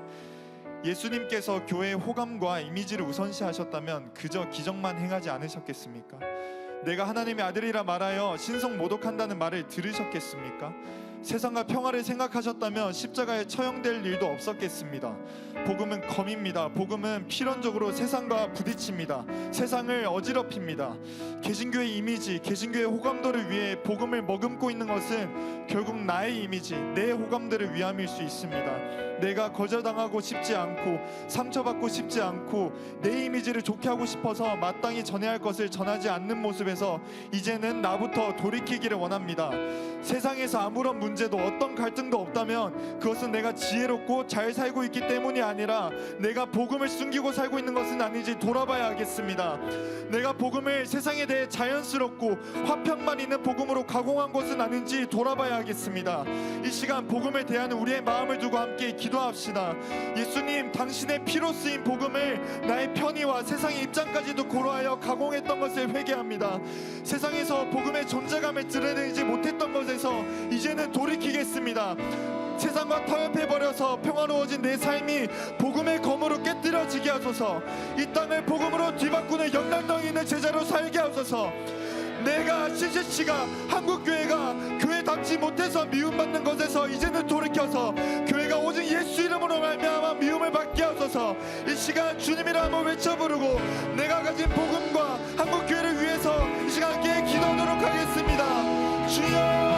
예수님께서 교회의 호감과 이미지를 우선시하셨다면 그저 기적만 행하지 않으셨겠습니까? 내가 하나님의 아들이라 말하여 신성 모독한다는 말을 들으셨겠습니까? 세상과 평화를 생각하셨다면 십자가에 처형될 일도 없었겠습니다. 복음은 검입니다. 복음은 필연적으로 세상과 부딪힙니다. 세상을 어지럽힙니다. 개신교의 이미지, 개신교의 호감도를 위해 복음을 머금고 있는 것은 결국 나의 이미지, 내 호감들을 위함일 수 있습니다. 내가 거절당하고 싶지 않고 상처받고 싶지 않고 내 이미지를 좋게 하고 싶어서 마땅히 전해야 할 것을 전하지 않는 모습에서 이제는 나부터 돌이키기를 원합니다. 세상에서 아무런 문제도 어떤 갈등도 없다면 그것은 내가 지혜롭고 잘 살고 있기 때문이 아니라 내가 복음을 숨기고 살고 있는 것은 아닌지 돌아봐야 하겠습니다. 내가 복음을 세상에 대해 자연스럽고 화평만 있는 복음으로 가공한 것은 아닌지 돌아봐야 하겠습니다. 이 시간 복음을 대하는 우리의 마음을 두고 함께 기도합시다. 예수님, 당신의 피로 쓰인 복음을 나의 편의와 세상의 입장까지도 고려하여 가공했던 것을 회개합니다. 세상에서 복음의 존재감을 드러내지 못했던 것에서 이제는 돌이키겠습니다. 세상과 타협해버려서 평화로워진 내 삶이 복음의 검으로 깨뜨려지게 하소서. 이 땅을 복음으로 뒤바꾸는 영향력 있는 제자로 살게 하소서. 내가 CCC가 한국교회가 교회답지 못해서 미움받는 것에서 이제는 돌이켜서 교회가 오직 예수 이름으로 말미암아 미움을 받게 하소서. 이 시간 주님이라 한번 외쳐 부르고 내가 가진 복음과 한국교회를 위해서 이 시간 함께 기도하도록 하겠습니다. 주여,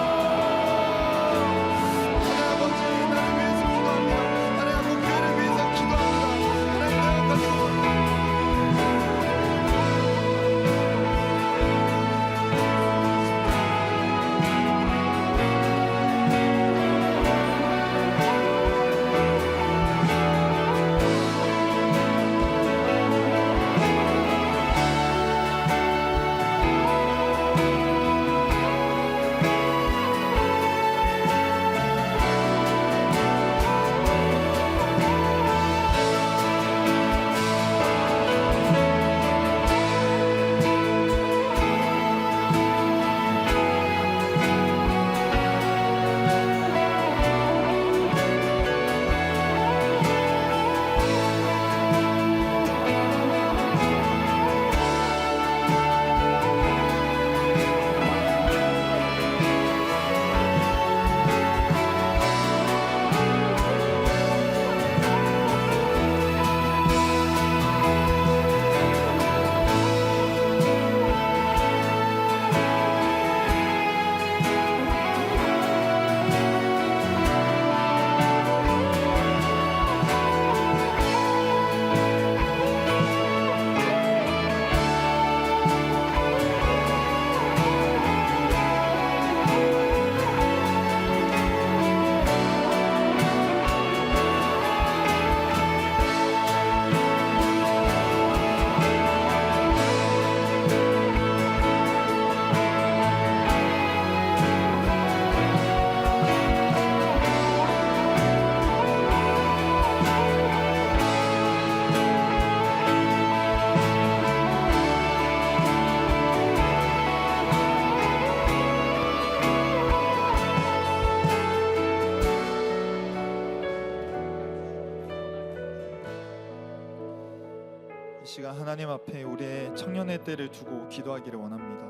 이 시간 하나님 앞에 우리의 청년의 때를 두고 기도하기를 원합니다.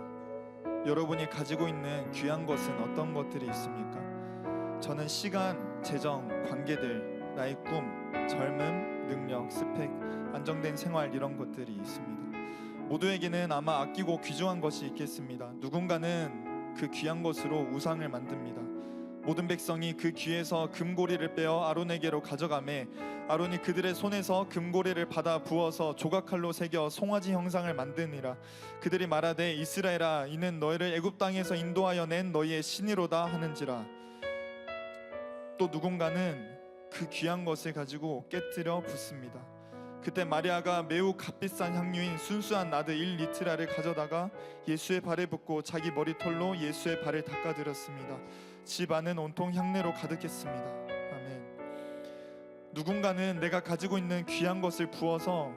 여러분이 가지고 있는 귀한 것은 어떤 것들이 있습니까? 저는 시간, 재정, 관계들, 나의 꿈, 젊음, 능력, 스펙, 안정된 생활 이런 것들이 있습니다. 모두에게는 아마 아끼고 귀중한 것이 있겠습니다. 누군가는 그 귀한 것으로 우상을 만듭니다. 모든 백성이 그 귀에서 금고리를 빼어 아론에게로 가져가매 아론이 그들의 손에서 금고리를 받아 부어서 조각칼로 새겨 송아지 형상을 만드니라. 그들이 말하되 이스라엘아 이는 너희를 애굽 땅에서 인도하여 낸 너희의 신이로다 하는지라. 또 누군가는 그 귀한 것을 가지고 깨뜨려 붓습니다. 그때 마리아가 매우 값비싼 향유인 순수한 나드 1리트라를 가져다가 예수의 발에 붓고 자기 머리털로 예수의 발을 닦아드렸습니다. 집 안은 온통 향내로 가득했습니다. 아멘. 누군가는 내가 가지고 있는 귀한 것을 부어서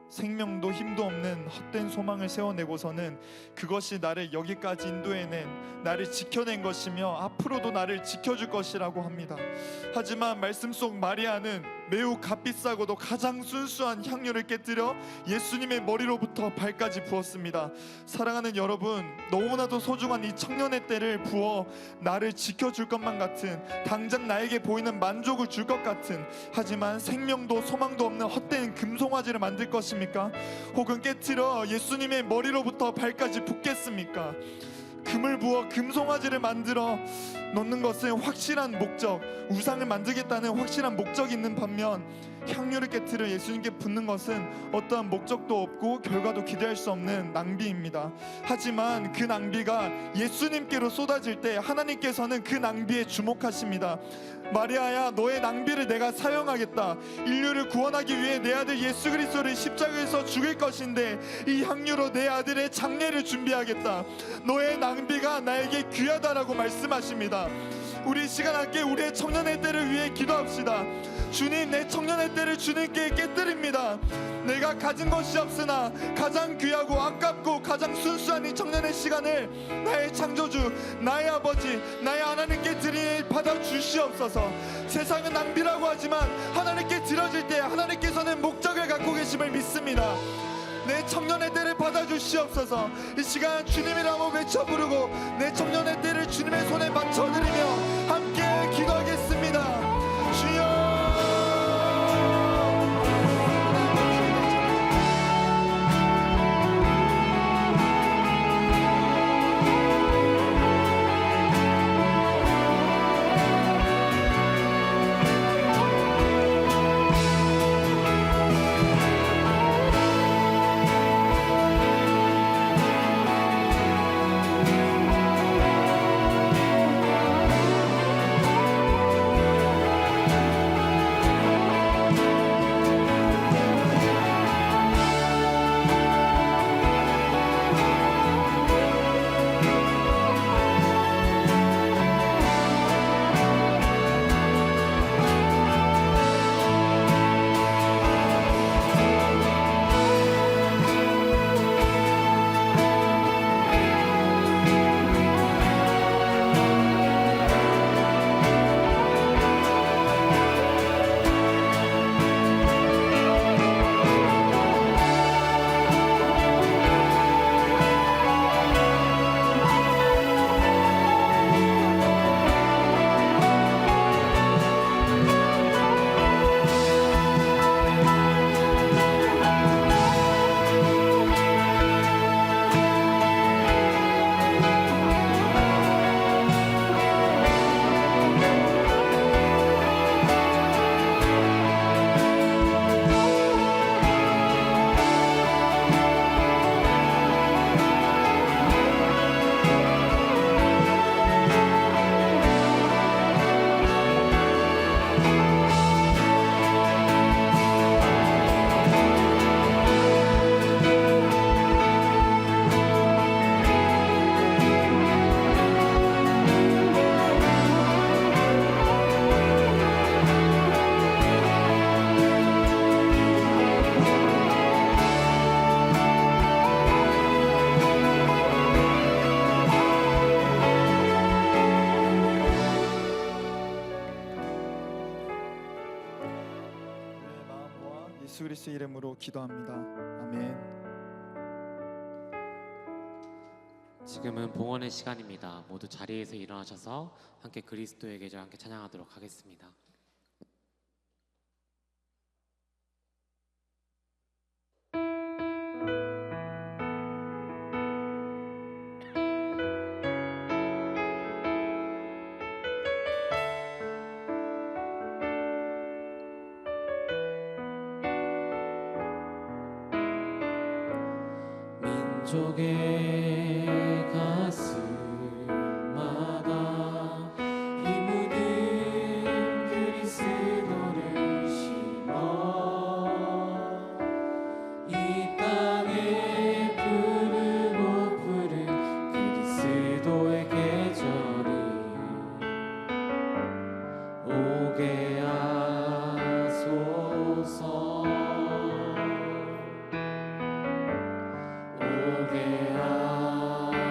생명도 힘도 없는 헛된 소망을 세워내고서는 그것이 나를 여기까지 인도해낸, 나를 지켜낸 것이며 앞으로도 나를 지켜줄 것이라고 합니다. 하지만 말씀 속 마리아는 매우 값비싸고도 가장 순수한 향유를 깨뜨려 예수님의 머리로부터 발까지 부었습니다. 사랑하는 여러분, 너무나도 소중한 이 청년의 때를 부어 나를 지켜줄 것만 같은, 당장 나에게 보이는 만족을 줄 것 같은, 하지만 생명도 소망도 없는 헛된 금송아지를 만들 것입니까? 혹은 깨뜨려 예수님의 머리로부터 발까지 붓겠습니까? 금을 부어 금송아지를 만들어 놓는 것은 확실한 목적, 우상을 만들겠다는 확실한 목적이 있는 반면 향유를 깨뜨려 예수님께 붓는 것은 어떠한 목적도 없고 결과도 기대할 수 없는 낭비입니다. 하지만 그 낭비가 예수님께로 쏟아질 때 하나님께서는 그 낭비에 주목하십니다. 마리아야, 너의 낭비를 내가 사용하겠다. 인류를 구원하기 위해 내 아들 예수 그리스도를 십자가에서 죽일 것인데 이 향유로 내 아들의 장례를 준비하겠다. 너의 낭비가 나에게 귀하다라고 말씀하십니다. 우리 시간 함께 우리의 청년의 때를 위해 기도합시다. 주님, 내 청년의 때를 주님께 깨뜨립니다. 내가 가진 것이 없으나 가장 귀하고 아깝고 가장 순수한 이 청년의 시간을 나의 창조주, 나의 아버지, 나의 하나님께 드리니 받아주시옵소서. 세상은 낭비라고 하지만 하나님께 드려질 때 하나님께서는 목적을 갖고 계심을 믿습니다. 내 청년의 때를 받아주시옵소서. 이 시간 주님이라고 외쳐 부르고 내 청년의 때를 주님의 손에 맞춰드리며 함께 기도하겠습니다. 주여. 예수 그리스도의 이름으로 기도합니다. 아멘. 지금은 봉헌의 시간입니다. 모두 자리에서 일어나셔서 함께 그리스도의 계절 함께 찬양하도록 하겠습니다. 민족의 가슴마다 이 묻은 그리스도를 심어 이 땅에 푸르고 푸른 그리스도의 계절이 오게 하소서. 오게 하소서.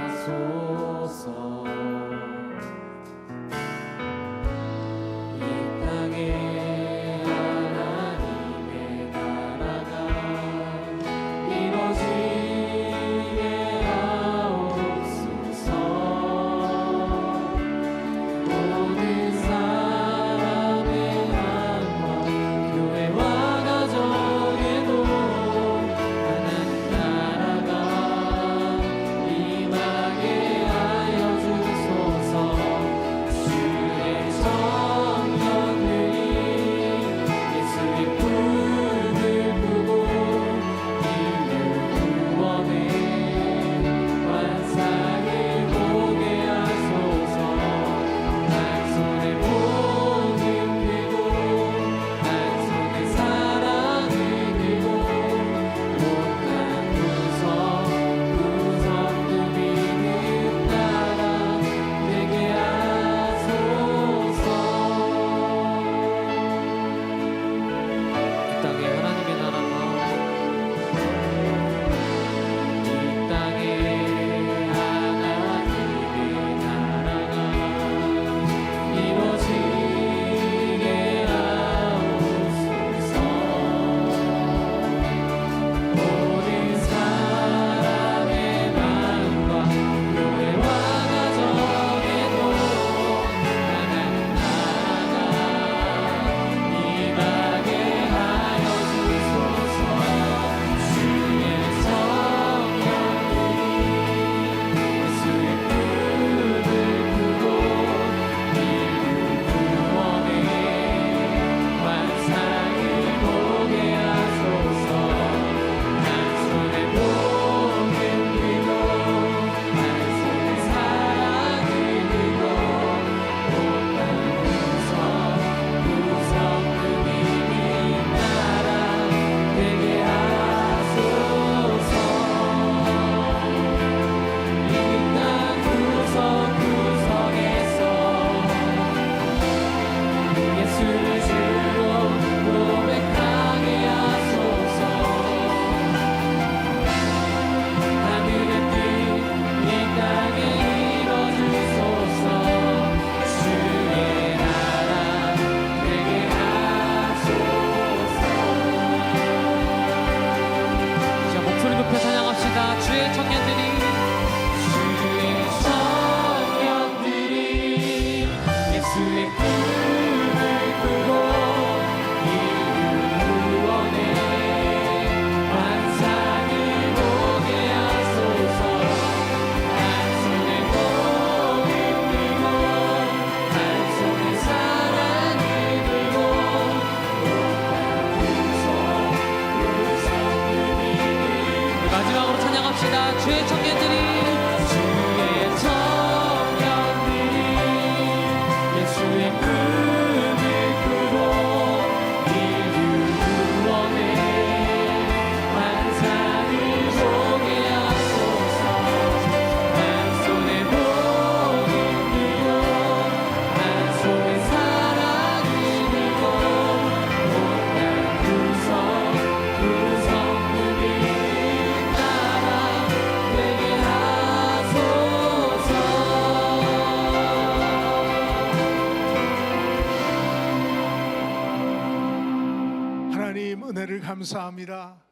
감사합니다.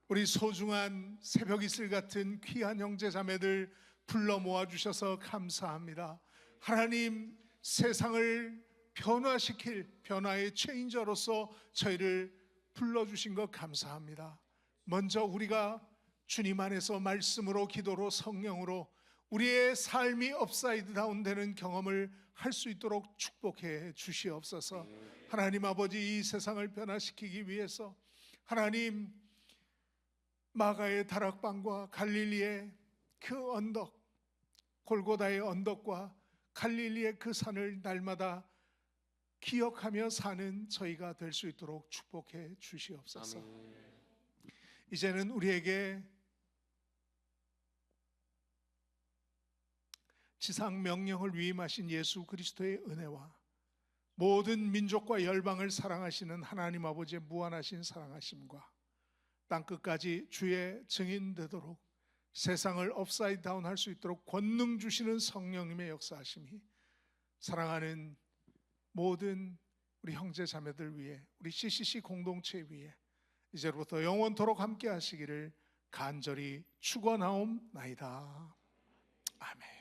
우리 소중한 새벽 이슬 같은 귀한 형제 자매들 불러 모아 주셔서 감사합니다. 하나님, 세상을 변화시킬 변화의 체인저로서 저희를 불러주신 것 감사합니다. 먼저 우리가 주님 안에서 말씀으로, 기도로, 성령으로 우리의 삶이 업사이드 다운 되는 경험을 할 수 있도록 축복해 주시옵소서. 하나님 아버지, 이 세상을 변화시키기 위해서 하나님, 마가의 다락방과 갈릴리의 그 언덕, 골고다의 언덕과 갈릴리의 그 산을 날마다 기억하며 사는 저희가 될 수 있도록 축복해 주시옵소서. 이제는 우리에게 지상 명령을 위임하신 예수 그리스도의 은혜와 모든 민족과 열방을 사랑하시는 하나님 아버지의 무한하신 사랑하심과 땅끝까지 주의 증인 되도록 세상을 업사이드 다운 할 수 있도록 권능 주시는 성령님의 역사하심이 사랑하는 모든 우리 형제 자매들 위해, 우리 CCC 공동체 위에 이제부터 영원토록 함께 하시기를 간절히 축원하옵나이다. 아멘.